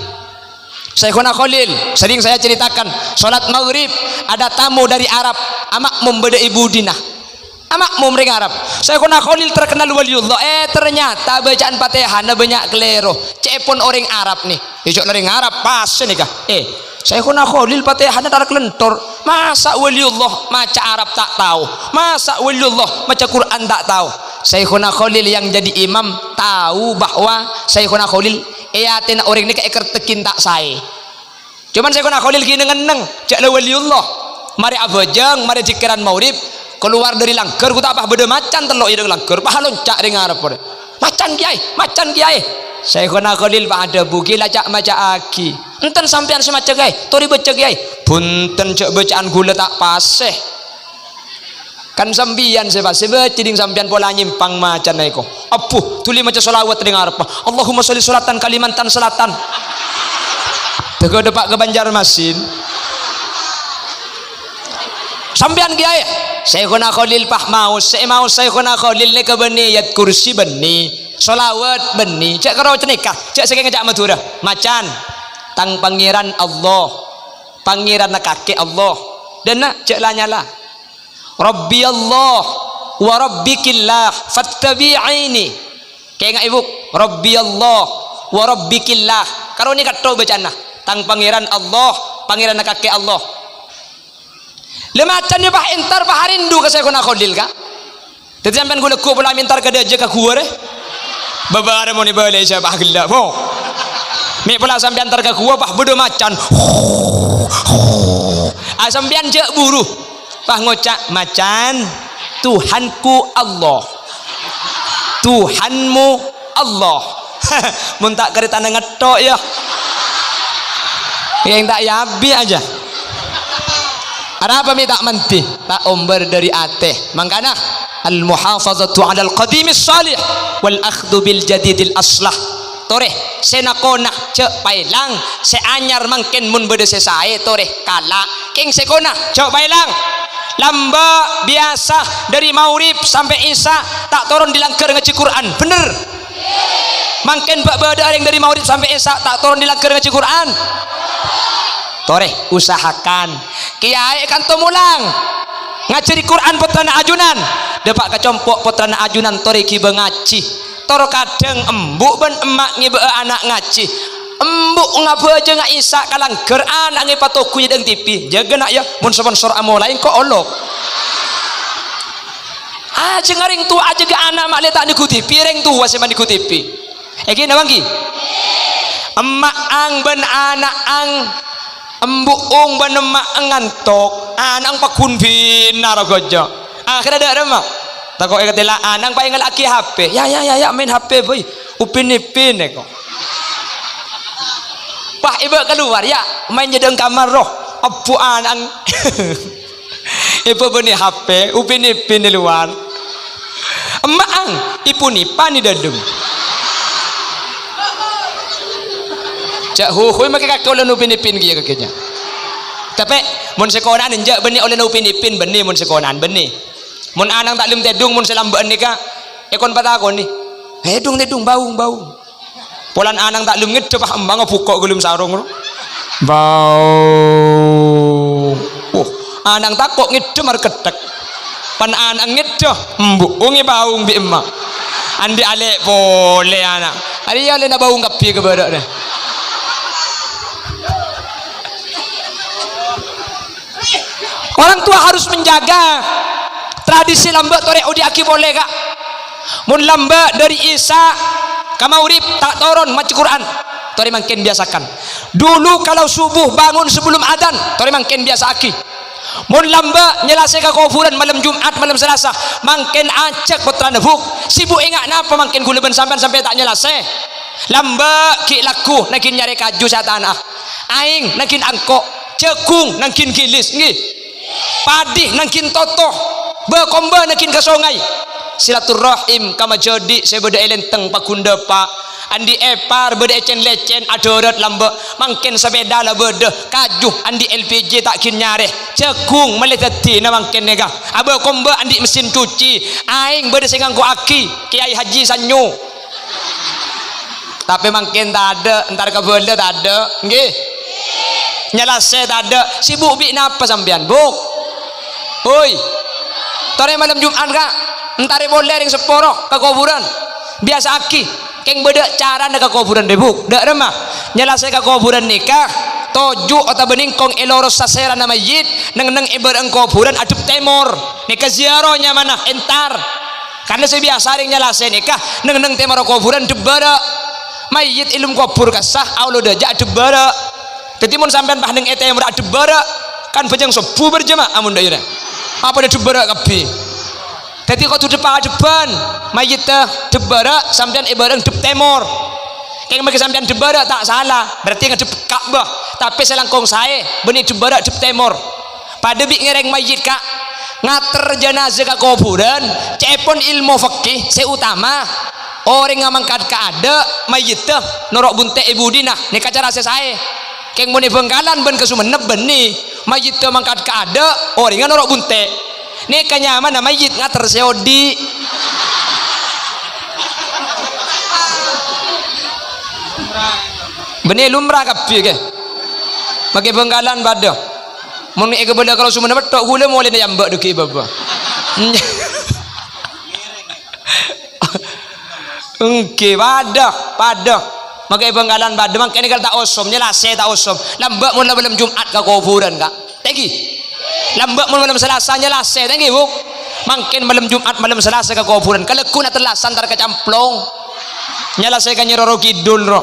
Syekhuna Khalil sering saya ceritakan sholat maghrib ada tamu dari Arab amak membeda ibu Dina amak mumring Arab Syekhuna Khalil terkenal waliullah ternyata bacaan Fatihah banyak kelero cepon orang Arab nih besok orang Arab pas nih kah Syekhuna Khalil Fatihah tar kelentor masa waliullah maca Arab tak tahu masa waliullah maca Quran tak tahu. Syekhuna Khalil yang jadi imam tahu bahwa Syekhuna Khalil tena orang ni keker tekin tak say cuman Syekhuna Khalil kini ngeneng cak waliullah mari abajang mari zikiran maurib keluar dari langgar ku tak apa beda macan telok ida langgar pahalon cak ring arep macan kiai Syekhuna Khalil pak ada bugi lacak maca aki enten sampean semaca kiai tori baca kiai punten cak bacaan gula tak paseh kan sambian sebab ciding sampian pola nyimpang macan naiko apuh tuli maca selawat dengar apa Allahumma sholli sholatan Kalimantan Selatan tego depak ke Banjarmasin sampian kiai Syekhuna Khalil pah mau Syekhuna Khalil le ke beni yat kursi beni selawat beni cek karo cenikah cek sing ngejak Madura macan tang pangeran Allah pangeran kakek Allah dan nak cek lanyala Rabbi Allah wa rabbikillah fattabi'ini kayak ngak ibu Rabbi Allah wa rabbikillah karo ni kato bacaan tang pangeran Allah pangeran kakek Allah lemacan bah entar bah harindu ke Syekhuna Khalil ka jadi sampean gula ku pula mintar ke dia ka gua Bebar mo ni boleh siapa gelap mo. Mi pula sampean terka gua bah bodo macan. Sampean je buru. Bah ngocak macan, Tuhanku Allah. Tuhanmu Allah. Mun tak kereta ngetok ya. Yang tak yabi aja. Ada apa mi tak menti? Tak omber dari ateh. Mangkana al-muhafazatu 'ala al-qadimis salih wal akhdhu bil jadidil aslah. Toreh senakona cek pailang seanyar mangken mun bede sesae toreh kala king sekona cek pailang lamba biasa dari maurib sampai isya tak turun dilangker ngaji Quran bener mangken bak bade yang dari maurib sampai isya tak turun dilangker ngaji Quran toreh usahakan kiai kan tumulang ngajari Quran putrana ajunan depak kecompok putrana ajunan toreh ki bengaci toro kadang embuk ben emak ngibe anak ngaji embuk ngabe aja ngak isa kalang ger anak ngi patoku yedeng TV jaga nak ya mun sponsor amo lain kok olok aja ngaring tua aja ke anak mak letak niku TV reng tua sema niku TV iki nawang ki emak ang ben anak ang embuk ung ben emak ngantok anak pakun binar gojo akhirnya ada mak takut ketela anang paling laki HP ya main HP boy upin ipin kok pak ibu keluar ya main jedeng kamar roh abu anang ibu benih HP upin ipin di luar emak ang ipu nipan di dalam cak huhui mereka kakak oleh upin ipin gitu kakaknya tapi mun sekolah ninjak benih oleh upin ipin benih mun sekolah benih mun anang tak lim tedung mun selambaan nikah ekon patakon ni tedung bau polan anang tak lim ngedep ah embang buka gelum sarung bau anang takok ngedep mar ketek pan anang ngedep embuk ungi bau bi emak andi alek boleh anak hari ya lena bau ngapi ke badak dah orang tua harus menjaga tradisi lambat tore udi aki boleh kak mun lambat dari isya kamaurib tak turun maca Quran tore mangken biasakan dulu kalau subuh bangun sebelum adzan tore mangken biasa aki mun lambat nyelase ka kuburan malam Jumat malam Selasa mangken acak putrana buk sibuk ingat napa mangken gula ben sampai tak nyelase lambat ki laku nakin nyari kaju satanah aing nakin angkok cekung nakin gilis nggih padih nakin toto berkomba nakin ke sungai silaturahim kama jadi saya beda elenteng pakunda pak andi epar beda ecen lecen adorat lamba mangken sepeda lah beda kajuh andi LPG tak kin nyare cekung meletati na mangken nega aba komba andi mesin cuci aing beda sing nganggo aki kiai haji sanyo tapi mangken tak ada entar ke bela tak ada nggih nyelase tak ada sibuk bi napa sampean buk hoi tore malam Jumat kak entare boleh yang seporo ke kuburan biasa aki keng beda cara ke kuburan debuk dak remah nyelase ke kuburan nikah toju atau bening kong eloros sasera nama yid neng ibarang kuburan adep temor nikah ziarahnya mana entar karena saya biasa ring nyelase nikah neng temor kuburan debara mayit ilmu kubur kasah aulo daja debara jadi mun sampean pahneng etemor debara kan bejang sebu berjemaah amun daerah apa dia debara kapi jadi kau tu depan mayit debara sampean ibarang dep temor kayak bagi sampean debara tak salah berarti ngedep Ka'bah tapi selangkong saya benih debara dep temor pada bi ngereng mayit kak ngater jenazah ke kuburan cepon ilmu fikih seutama orang ngamangkat ke ada mayit norok bunte ibu dina ni kacara saya kayak muni Bengkalan ben kesumenep benih mayit mangkat ke ada orang norok bunte ini kenyaman nama mayit ngater seodi benih lumrah kapi ke bagi Bengkalan badah mun eke benda kalau semua betok gula mulai nyambak duki baba engke badah maka Bengkalan badah makanya kalau tak osom nyelase tak osom lambak mun malam Jumat ke kuburan kak thank you lambak malam Selasa nyelase thank you makin malam Jumat malam Selasa ke kuburan kalau kuna telas antar kecamplong Nyala saya kan Roro Kidul ro.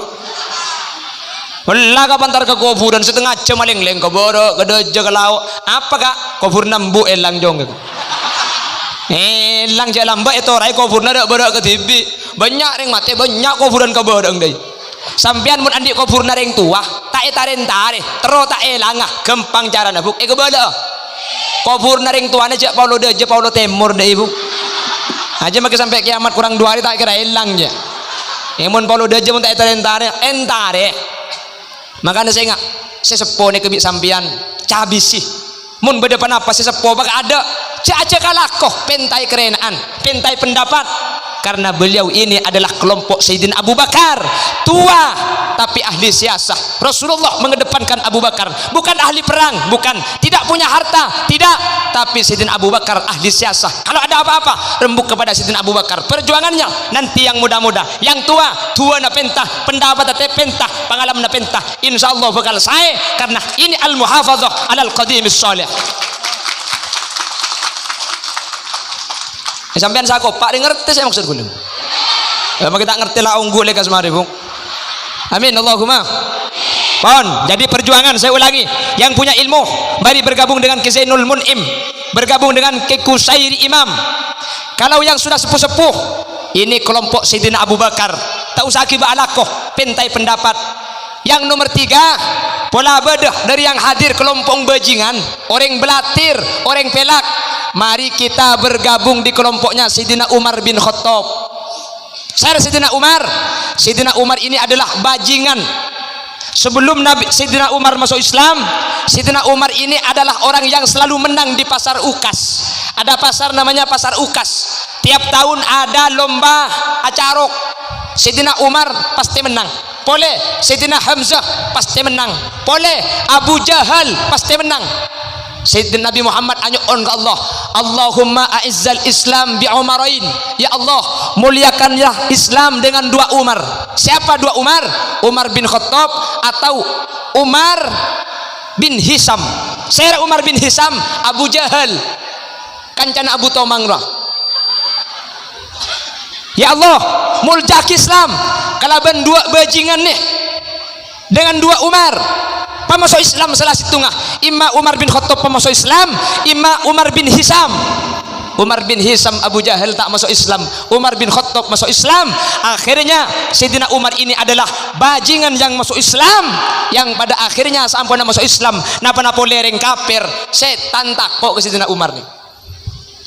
Wala ka pantar ke kuburan setengah jam maling-ling ke boro ke dojo ke laut. Apa kak? Kubur nambu elang jong. Elang jalan mbak itu rai kubur nada boro ke tibi. Banyak ring mati banyak kuburan ke boro deh. Sampian mun andi kubur naring tua tak etaren tare tero tak elangah gempang cara nabuk ke boro. Kubur naring tua aja Paulo deje Paulo Timur deh ibu. Aja makin sampai kiamat kurang 2 hari tak kira elang je. Emun Paulo deje mun tak etaren tare entare. Makanya saya ingat sesepo ni kebik sampian cabisi mun berdepan apa sesepo bak ada aja kalakoh pentai kerenaan pentai pendapat karena beliau ini adalah kelompok Sayyidina Abu Bakar tua tapi ahli siasah. Rasulullah mengedepankan Abu Bakar bukan ahli perang bukan tidak punya harta tidak tapi Sayyidina Abu Bakar ahli siasah. Kalau ada apa-apa rembuk kepada Sayyidina Abu Bakar perjuangannya nanti yang muda-muda yang tua na pentah pendapat teh pentah pengalaman na pentah insyaallah bakal saya karena ini al-muhafadzah alal qadimis salih. Sampean sako Pak ngerti saya maksud gue. Ya kita ngerti lah unggul lekas mari Bung. Amin Allahumma. Pon, jadi perjuangan saya ulangi, yang punya ilmu mari bergabung dengan Ki Zainul Mun'im, bergabung dengan Ki Kusairi Imam. Kalau yang sudah sepuh-sepuh, ini kelompok Sayyidina Abu Bakar. Tak usah kiba alakoh, pentai pendapat. Yang nomor 3, pola bedah dari yang hadir kelompok bajingan, orang belatir, orang pelak. Mari kita bergabung di kelompoknya Sayyidina Umar bin Khattab. Sayyidina Umar ini adalah bajingan. Sebelum Nabi Sayyidina Umar masuk Islam, Sayyidina Umar ini adalah orang yang selalu menang di pasar Ukas. Ada pasar namanya pasar Ukas. Tiap tahun ada lomba acarok. Sayyidina Umar pasti menang. Boleh Sayyidina Hamzah pasti menang. Boleh Abu Jahal pasti menang. Sayyidina Nabi Muhammad anyu'un ke Allah, Allahumma a'izzal Islam bi Umarain. Ya Allah, muliakanlah Islam dengan 2 Umar. Siapa 2 Umar? Umar bin Khattab atau Umar bin Hisam. Saya Umar bin Hisam, Abu Jahal kancana Abu Tomangrah. Ya Allah, muljak Islam kalaban 2 bajingan nih dengan 2 Umar pemasuk Islam salah situngah. Imma Umar bin Khattab pemasuk Islam, imma Umar bin Hisam. Umar bin Hisam Abu Jahal tak masuk Islam, Umar bin Khattab masuk Islam. Akhirnya Sayyidina Umar ini adalah bajingan yang masuk Islam, yang pada akhirnya sampun masuk Islam napa-napa lereng kafir. Setan takok ke Sayyidina Umar nih.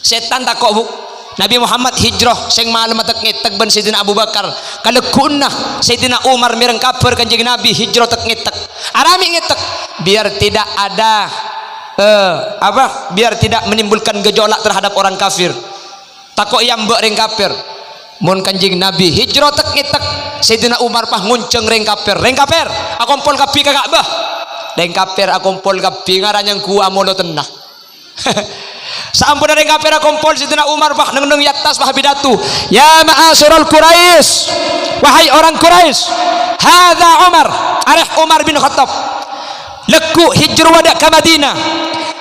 Setan takok bu. Nabi Muhammad hijrah sing malam tak ngetek ban Sayyidina Abu Bakar. Kalau kunah Sayyidina Umar mireng kafir kanjeng Nabi hijrah tak ngetek. Arami ngetek biar tidak ada biar tidak menimbulkan gejolak terhadap orang kafir. Takok yang mbok ring kafir. Mun kanjeng Nabi hijrah tak ngetek Sayyidina Umar pah ngunceng ring kafir. Ring kafir akompol kapi ka Ka'bah. Ring kafir akompol kapi ngaranyang gua molo tenah. Sampun ada kafir kumpul Sayyidina Umar bah neng yatas bah bidatu. Ya ma'asyiral Quraisy, wahai orang Quraisy, hadza Umar, areh Umar bin Khattab. Leku hijrah wadak ke Madinah.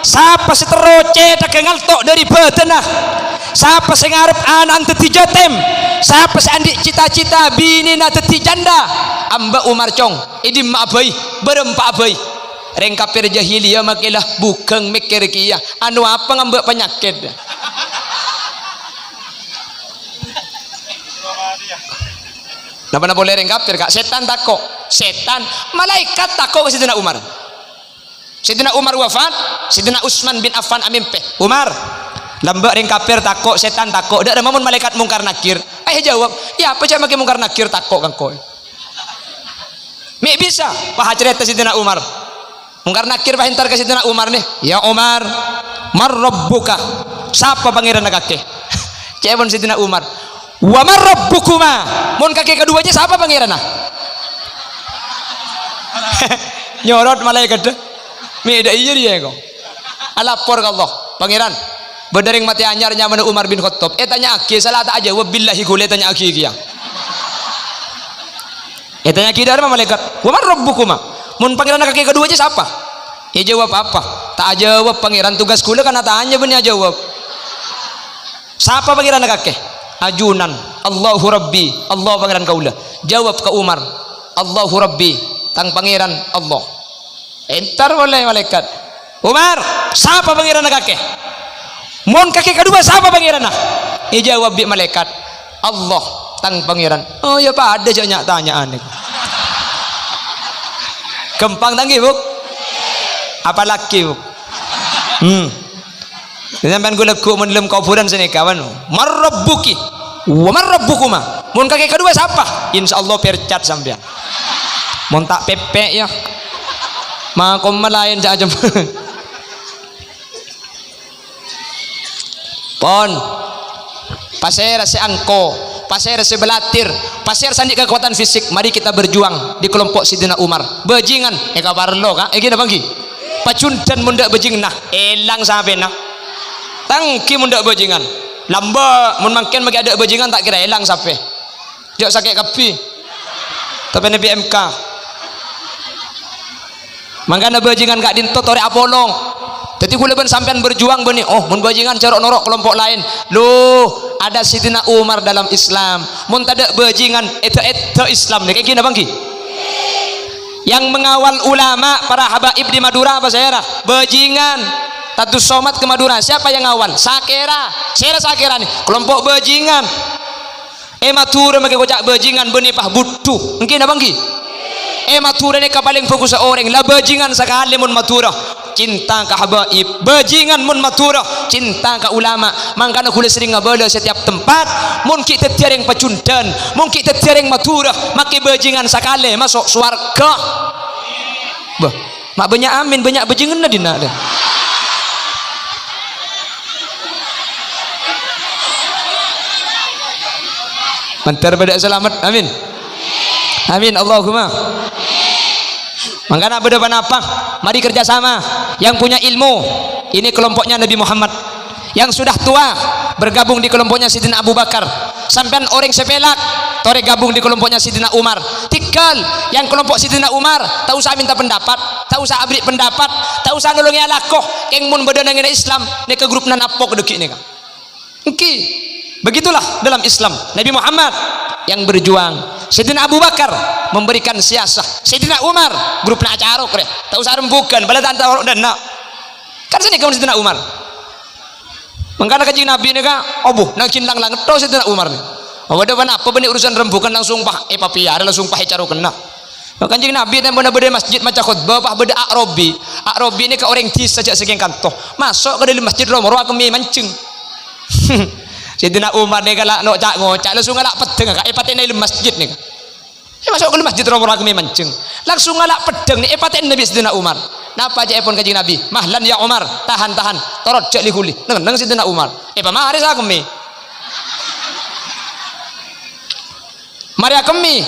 Siapa seteroce tak ngaltok dari betenah. Siapa sing arep anak teti jatem. Siapa seandik cita-cita bini na teti janda. Amba Umar cong, idim ma abai, berempa abai. Reng kafir jahiliyah makilah bukan mikir kia anu apa ngambek penyakit. Napa boleh reng kafir kak? Setan takok, setan malaikat takok ke Sayyidina Umar. Sayyidina Umar wafat, Sayyidina Utsman bin Affan amimpe Umar lambek reng kafir takok, setan takok dak ada mamun malaikat mungkar nakir. Jawab ya apa cak make mungkar nakir takok kang kowe mi bisa paha cerita Sayyidina Umar. Mungkar nakir pahintar ke Sayyidina Umar nih. Ya Umar, mar rabbuka? Siapa pangeran kakek? Cebon Sayyidina Umar. Wa mar rabbukuma? Mun kakek keduanya siapa pangeran nah? Nyorot malaikat deh. Mi da iya dia kok. Alapor ke Allah, pangeran. Berdering mati anyarnya mana Umar bin Khattab. Tanya aki salah tak aja. Wabillahi kule tanya aki kia. Tanya aki dari malaikat. Wa mar rabbukuma? Mun pangeran kaki kedua aja siapa? Ya jawab apa? Tak jawab pangeran tugas kula kan tanya benih jawab. Siapa pangeran kakek? Ajunan. Allahu Rabbi, Allah pangeran kaula. Jawab ke Umar, Allahu Rabbi, tang pangeran Allah. Entar boleh malaikat. Umar, siapa pangeran kakek? Mon kakek kedua siapa pangeran? Jawab bi malaikat, Allah tang pangeran. Oh ya pak, ada banyak tanyaan. Kempang tanggi buk, apa laki buk? Sampai gue lekuk mendalam kuburan sini kawan. Marrabbuki, wa marrabbukuma. Mon kakek kedua siapa? Insya Allah percat sampai. Mon tak pepe ya. Makom malayan aja. Pon pasir si angko, pasir si belatir, pasir sandi kekuatan fisik. Mari kita berjuang di kelompok Sidina Umar. Bajingan kabar lo kan gini bangki pacundan munda bajing nah elang sampai nah tangki munda bajingan lamba mun makin bagi ada bajingan tak kira elang sampai dia sakit kapi tapi nabi MK mangkana bajingan gak dintot ore apolong. Jadi kula ben sampean berjuang beni, oh mun bajingan carok norok kelompok lain. Loh, ada Sidina Umar dalam Islam. Mun tada bajingan eta Islam nih kayak gini Bang Ki. Yang mengawal ulama para habaib di Madura apa saya? Bajingan. Tatus Somat ke Madura. Siapa yang ngawal? Sakera. Saya Sakera nih, kelompok bajingan. Matura make kocak bajingan beni pah butuh. Mungkin Bang Ki. Matura ni ka paling fokus orang lah bajingan sekali mun matura cinta ka habaib bajingan mun matura cinta ka ulama mangkana kula sering ngabala setiap tempat mun kita tiareng pacundan mun kita tiareng matura make bajingan sekali masuk swarga bah mak banyak amin banyak bajingan na dina dah mantar pada selamat amin amin Allahumma. Makanya apa? Mari kerjasama. Yang punya ilmu, ini kelompoknya Nabi Muhammad. Yang sudah tua bergabung di kelompoknya Sidina Abu Bakar. Sampai orang sepelak, tore gabung di kelompoknya Sidina Umar. Tikal yang kelompok Sidina Umar, tak usah minta pendapat, tak usah abri pendapat, tak usah nolongi alakoh. Keng mun bedana ngene Islam, ne ke grup nan apok deki ne. Engki. Begitulah dalam Islam. Nabi Muhammad yang berjuang. Sayyidina Abu Bakar memberikan siasah. Sayyidina Umar grup nak carok re. Tak usah rembukan bala tanta orang dan nak. Kan sini kamu Sayyidina Umar. Mangkana kanjeng Nabi ni ka obuh nang cinlang lang to Sayyidina Umar ni. Wada pan apa bani urusan rembukan langsung pah papiar langsung pah carok kena. Kanjeng Nabi dan benda masjid maca khutbah pah beda Arabi. Arabi ni ka orang tis saja sekian kantoh. Masuk ke dalam masjid Romo kami mancing. Sayyidina Umar ni kalau nak ngocak langsung ngalak pedeng kak epaten di masjid ni. Masuk ke masjid Romo kami mancing. Langsung ngalak pedeng ni epaten Nabi Sayyidina Umar. Napa aja epon kanjeng Nabi? Mahlan ya Umar, tahan. Torot jak likuli. Nang Sayyidina Umar. Pamari sa kami. Mari kami.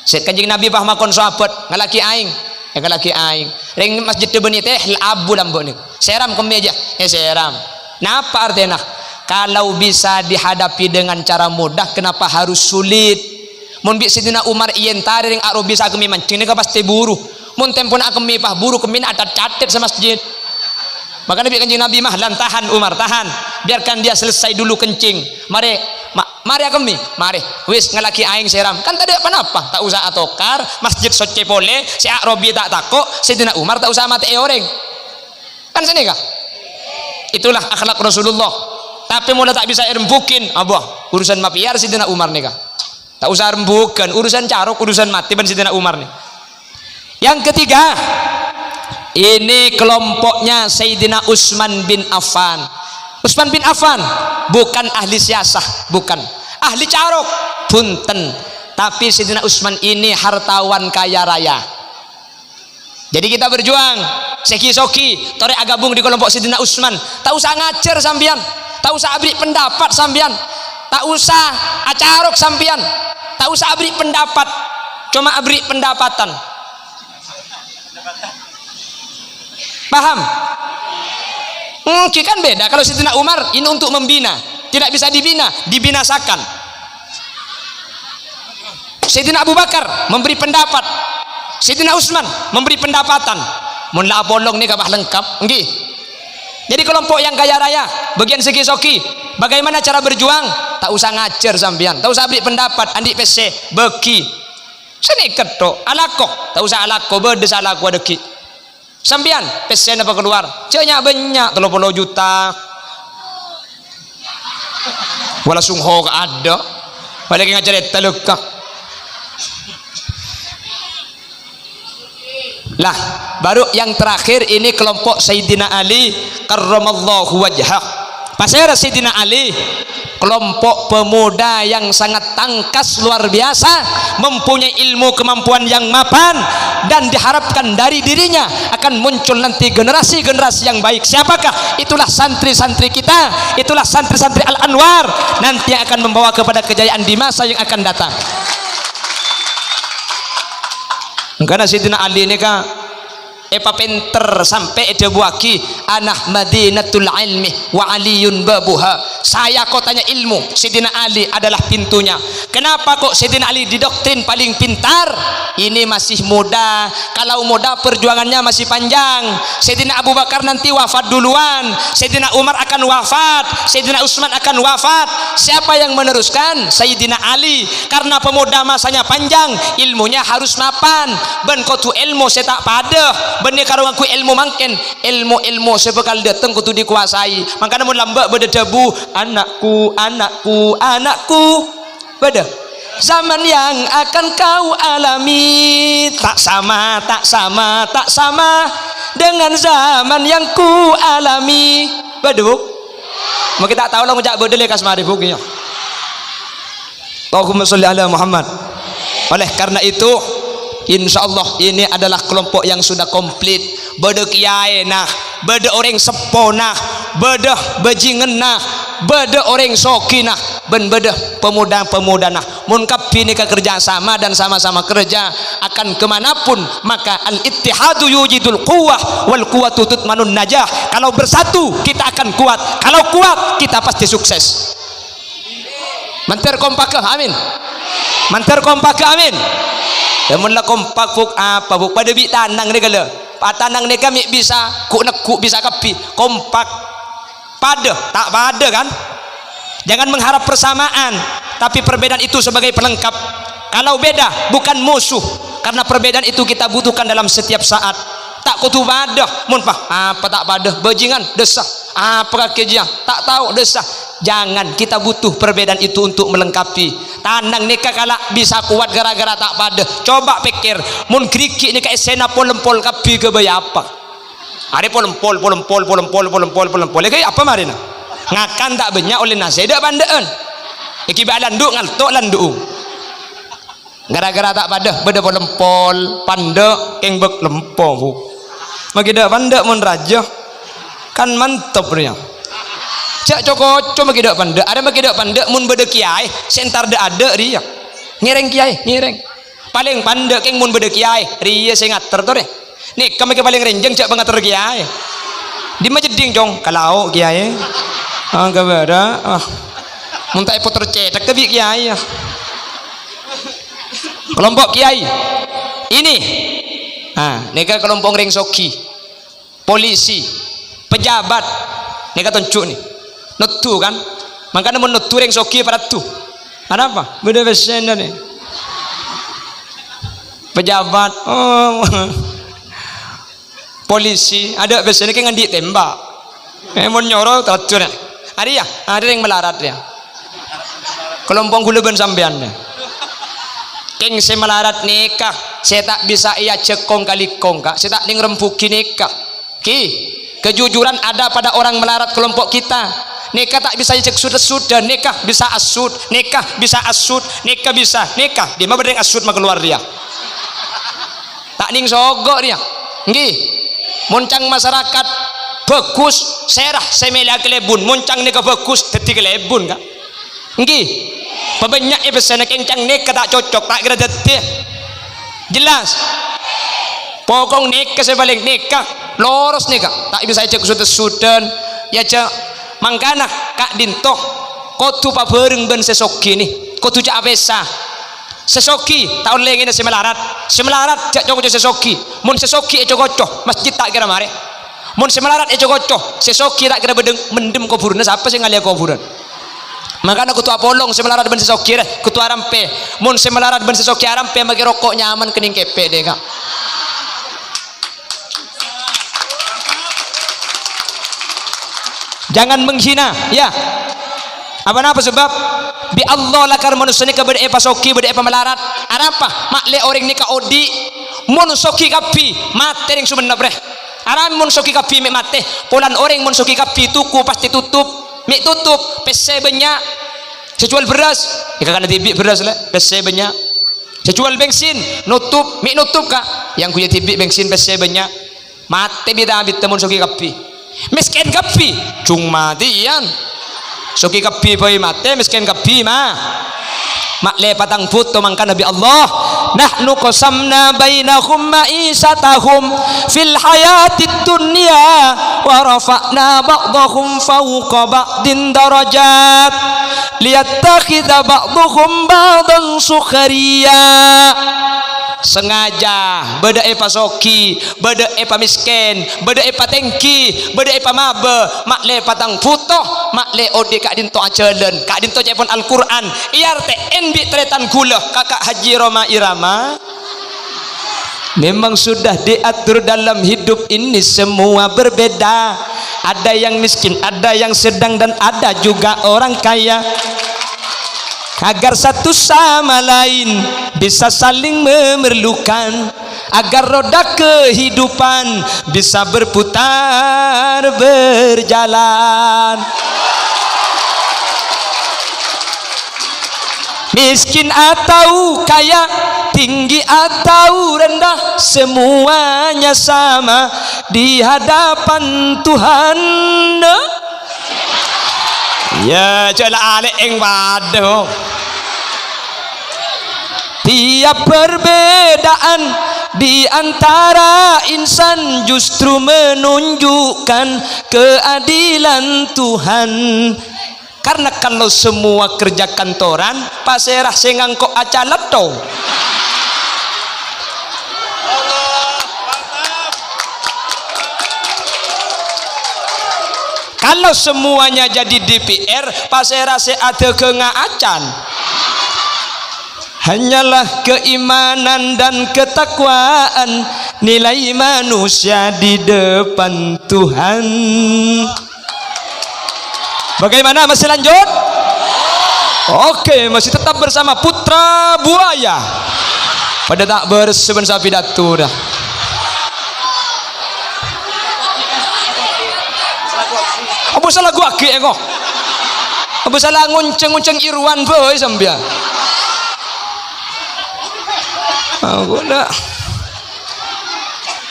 Set kanjeng Nabi bah makon sahabat ngalaki aing. Ngalaki aing. Ring masjid teu beuni teh abu lambo ni. Seram kami aja. Seram. Napa artinya? Kalau bisa dihadapi dengan cara mudah, kenapa harus sulit? Mun bi Sidina Umar ien tari ring aro bisa kami mancing ni ka pasti buru. Mun tempo nak kami pah buru kami ada catet sa masjid. Maka Nabi kanjeng Nabi mah tahan Umar, tahan. Biarkan dia selesai dulu kencing. Mari kami, mari. Wis ngalaki aing seram. Kan tadi apa-apa, tak usah atokar, masjid soce pole, si Robi tak takok, Sidina Umar tak usah mati orang. Kan sini kah? Itulah akhlak Rasulullah. Tapi mulai tak bisa rembukin abah urusan mapiar Sidina Umar nih kah tak usah rembukan urusan carok urusan mati ban Sidina Umar nih. Yang ketiga ini kelompoknya Sayyidina Utsman bin Affan. Utsman bin Affan bukan ahli siasah, bukan ahli carok punten, tapi Sayyidina Utsman ini hartawan kaya raya. Jadi kita berjuang seki-soki tore agabung di kelompok Sayyidina Utsman. Tak usah ngacer sambian, tak usah abri pendapat sambian, tak usah acarok sambian, tak usah abri pendapat, cuma abri pendapatan. Paham? Kan beda. Kalau Sayyidina Umar ini untuk membina, tidak bisa dibina, dibinasakan. Sayyidina Abu Bakar memberi pendapat, Sayyidina Utsman memberi pendapatan. Mun la bolong ni kabah lengkap nggih. Jadi kelompok yang kaya raya bagian segi soki Bagaimana cara berjuang? Tak usah ngajar sampean, tak usah beri pendapat, andi PC beki. Sini ketok, alako, tak usah alako, bedes alako adeki. Sampean PC apa keluar? Cenyak banyak 30 juta. Wala sungho ada. Wala ngajar eta lekah. Lah, baru yang terakhir ini kelompok Sayyidina Ali karramallahu wajhah. Pasal Sayyidina Ali, kelompok pemuda yang sangat tangkas luar biasa, mempunyai ilmu kemampuan yang mapan, dan diharapkan dari dirinya akan muncul nanti generasi-generasi yang baik. Siapakah? Itulah santri-santri kita, itulah santri-santri Al-Anwar nanti yang akan membawa kepada kejayaan di masa yang akan datang. Karena Sayyidina Ali ini kan penter sampai dia buaki anak Madinatul ilmi wa aliyun babuha. Saya kotanya ilmu, Sayyidina Ali adalah pintunya. Kenapa kok Sayyidina Ali didoktrin paling pintar? Ini masih muda, kalau muda perjuangannya masih panjang. Sayyidina Abu Bakar nanti wafat duluan, Sayyidina Umar akan wafat, Sayyidina Utsman akan wafat. Siapa yang meneruskan? Sayyidina Ali. Karena pemuda masanya panjang, ilmunya harus mapan. Ben kotu ilmu saya tak pada benih karo aku ilmu mangken ilmu sebekal datang kutu dikuasai. Makanya mun lambak beda debu anakku beda zaman yang akan kau alami tak sama dengan zaman yang ku alami. Beda bu mau kita tahu lah ngejak beda lekas mari bu ya. Allahumma sholli ala Muhammad. Oleh karena itu insyaallah ini adalah kelompok yang sudah komplit. Beda kiai nah, beda orang seponah, beda bajingan nah, beda orang sokinah, ben beda pemuda-pemuda nah. Mun kapi ini kerja sama dan sama-sama kerja akan kemanapun, maka al-ittihadu yujidul quwwah wal quwwatu tutmanun najah. Kalau bersatu kita akan kuat, kalau kuat kita pasti sukses. Manter kompak amin. Manter kompak amin. Mun la kompak fuk apa fuk pada bi tanang ni kala. Tanang ni kami bisa nekuk bisa kapi. Kompak pada tak pada kan? Jangan mengharap persamaan, tapi perbedaan itu sebagai pelengkap. Kalau beda bukan musuh, karena perbedaan itu kita butuhkan dalam setiap saat. Tak kutu pada mun apa tak pada bajingan desah apa kejian tak tahu desah. Jangan, kita butuh perbedaan itu untuk melengkapi. Tanang nikah kala bisa kuat gara-gara tak pada. Coba pikir mun kriki nikah esena polempol kapi ke baya apa? Are polempol kayak apa marina? Ngakan tak banyak oleh nasi dak bandaan. Iki ba landuk ngaltok landuk. Gara-gara tak pada beda polempol pandek keng bek lempo. Magi dak pandek mun raja kan mantap dia. Cak coko magi dak pandek, ada magi dak pandek mun beda kiai sentar dak ada dia. Ngireng kiai, ngireng. Paling pandek keng mun beda kiai, riya sing ngater to deh. Nih kami ke paling renjeng cak pengatur kiai. Di majeding jong kalau kiai. Ah kabada mun tak puter cetak ke kiai. Kelompok kiai ini neka kelompok ring soki polisi pejabat neka tunjuk nih nutu kan makanya menutu ring soki pada tuh ada apa beda besen nih pejabat polisi ada biasanya kayak ngandi tembak mau nyoro tuh ada yang melarat ya kelompok gula sampean keng saya melarat nikah saya tak bisa ia cekong kali kong kak saya tak ngerempuki nikah kejujuran ada pada orang melarat kelompok kita. Nikah tak bisa cek sudah nikah bisa asud nikah dia mah berdeng asud mah keluar dia tak ning sogok dia nggih muncang masyarakat bagus serah semela kelebun muncang nikah bagus dadi kelebun kak nggih banyak besar kencang nikah tak cocok tak kira detik jelas pokok nikah sebalik nikah loros nikah tak bisa cek sudan ya cek mangkana kak dintoh kotu pabereng ben sesoki nih kotu cak abesa sesoki tahun lagi ini semelarat cak cok sesoki mun sesoki cok masjid tak kira mare mun semelarat cok sesoki tak kira bedeng mendem kuburan siapa sih ngalia kuburan Makanya ketua polong semelarat ben sesokir ketua rampe mun semelarat ben sesokir rampe bagi rokok nyaman kening kepe deh kak. Jangan menghina ya apa sebab bi Allah lakar manusia ni kepada pasoki beda pemelarat arapa mak le orang ni ka odi mun soki kapi mate ning sumen bre aram mun soki kapi mek mate polan orang mun soki kapi tuku pasti tutup mek tutup pese banyak sejual beras ikan ada tibik beras le pese banyak sejual bensin nutup mek nutup kak yang punya tibik bensin pese banyak mate bida bit mun soki kapi miskin kapi cuma dian soki kapi boy mate miskin kapi mah mak le patang puto mangka Nabi Allah nahnu qasamna bainahum ma'isatahum fil hayatid dunya wa rafa'na ba'dahum fawqa ba'din darajat liyattakhidha ba'dahum ba'dan sukhriya. Sengaja beda pasoki beda miskin beda tengki beda mabe mak le patang putoh mak le ode kak dinto acelen kak dinto cepon Al-Quran iar te enbi tretan gula kakak Haji Roma Irama. Memang sudah diatur dalam hidup ini semua berbeda, ada yang miskin ada yang sedang dan ada juga orang kaya, agar satu sama lain bisa saling memerlukan, agar roda kehidupan bisa berputar berjalan. Miskin atau kaya, tinggi atau rendah, semuanya sama di hadapan Tuhan. Ya jala ale eng bado. Tiap perbedaan di antara insan justru menunjukkan keadilan Tuhan. Karena kalau semua kerja kantoran paserah sengangkok aca leto. Kalau semuanya jadi DPR paserah se ada kengaacan. Hanyalah keimanan dan ketakwaan nilai manusia di depan Tuhan. Bagaimana, masih lanjut? Oke, masih tetap bersama Putra Buaya. Pada tak berseben sapi datu dah. Apa salah gua ke engko? Apa salah ngunceng-ngunceng Irwan boy sampean? Aku dah.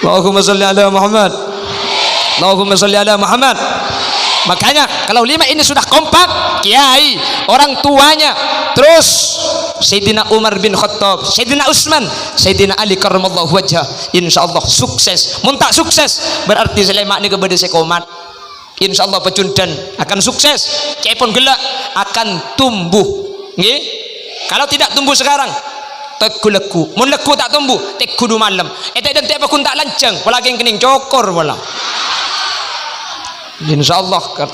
Allahumma shalli ala Muhammad. Allahumma shalli ala Muhammad. Makanya kalau lima ini sudah kompak, kiai, orang tuanya, terus Sayyidina Umar bin Khattab, Sayyidina Utsman, Sayyidina Ali karramallahu wajhah, insyaallah sukses. Mun tak sukses berarti selema ni kepada sekomat. Insyaallah pecundan akan sukses. Cepon gelak akan tumbuh. Nggih? Kalau tidak tumbuh sekarang teku leku. Mun leku tak tumbuh, tek kudu malam. Etek dan tek bakun tak lancang, apalagi kening cokor bola. Insyaallah kan.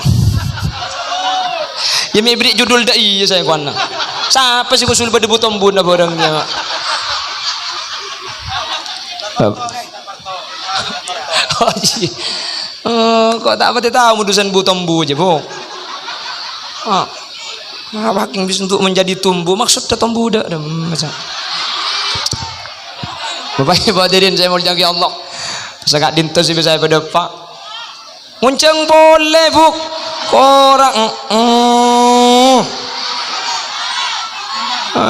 Ya beri judul dai ya saya kuana. Siapa sih usul berdebu tombun apa orangnya? Oh, iya. Kok tak pati tahu mudusan bu tombu aja, Bu. Apa yang bisa untuk menjadi tumbuh? Maksudnya tombu dah macam. Bapak Ibu hadirin saya mau jaga Allah. Sangat dintos sih saya pada Pak. Munceng boleh bu korang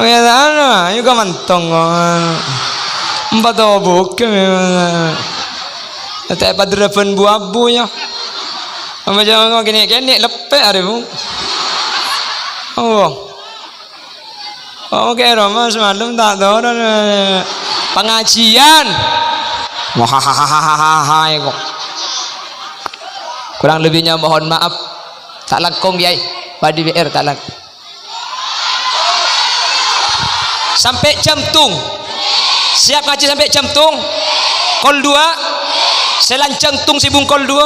ya sana juga mantong empat obok tapi pada depan buah bunya macam gini gini lepek ada bu oh oke Roma semalam tak tahu pengajian hahaha ya kok. Kurang lebihnya mohon maaf. Tak langkong Kiai. Padi BR tak lang. Sampai jam tung. Siap ngaji sampai jam tung. Kol 2. Selancang tung sibung kol 2.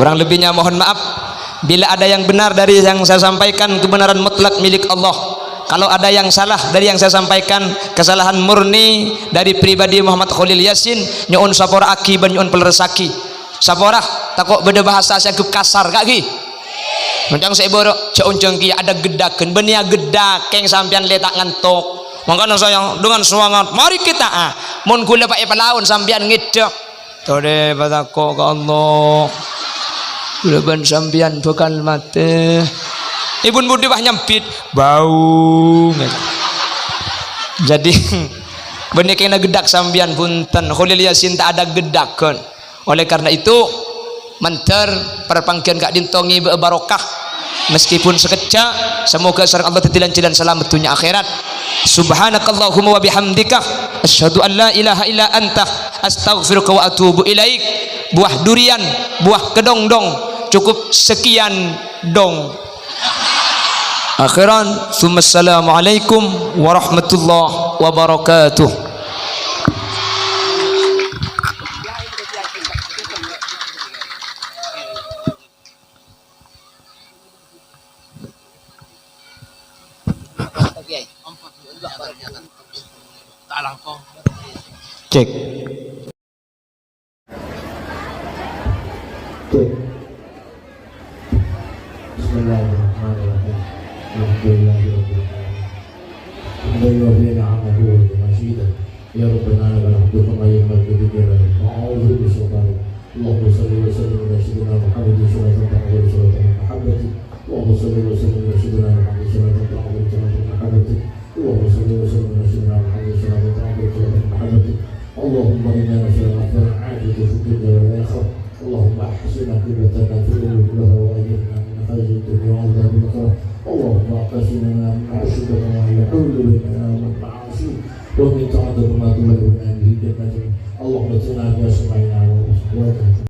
Kurang lebihnya mohon maaf. Bila ada yang benar dari yang saya sampaikan, kebenaran mutlak milik Allah. Kalau ada yang salah dari yang saya sampaikan, kesalahan murni dari pribadi Muhammad Khalil Yasin, nyuun sapora aki ban nyuun pelerasaki. Sapora takut beda bahasa saya kasar kaki. Mencang saya borok ceun cengki ada gedakan benia gedak keng sampean letak ngantuk. Makanya saya dengan semangat mari kita mun kula pakai pelaun sampean ngidek. Tore patako ke Allah. Kula ban sampean bakal mati. Ibun budi bah nyempit bau. Jadi benih kena gedak sampean punten. Khalil Yasin tak ada gedakan. Oleh karena itu menter perpangkian kak dintongi barokah meskipun sekejap, semoga sareng Allah tetilan-tilan selamat dunia akhirat. Subhanakallahumma wa bihamdika asyhadu an la ilaha illa anta astaghfiruka wa atubu ilaik. Buah durian, buah kedong-dong, cukup sekian dong. Akhiran, assalamualaikum warahmatullahi wabarakatuh. Cek. Bismillahirrahmanirrahim. Alhamdulillahirabbil alamin. Ya Rabbana lakal hamdu kama yanbaghi li jalali wajhika. Allahumma shalli wa sallim ala sayyidina Muhammadin sallallahu alaihi wasallam. Allahumma shalli wa sallim ala sayyidina Muhammadin sallallahu alaihi wasallam. Allahumma shalli wa sallim ala sayyidina Muhammadin sallallahu alaihi wasallam. Allahumma inna nas'aluka al-'afiyata fid dunya wal akhirah. Allahumma ahsin 'aqibatana fil umuri kullaha wa ajirna min khayri dunya wal akhirah. Allahumma qasina min hasudina wa yahulu bina min ma'asi wa min ta'addu ma tu'addu bihi jannatin. Allahumma tina bi asma'ina wa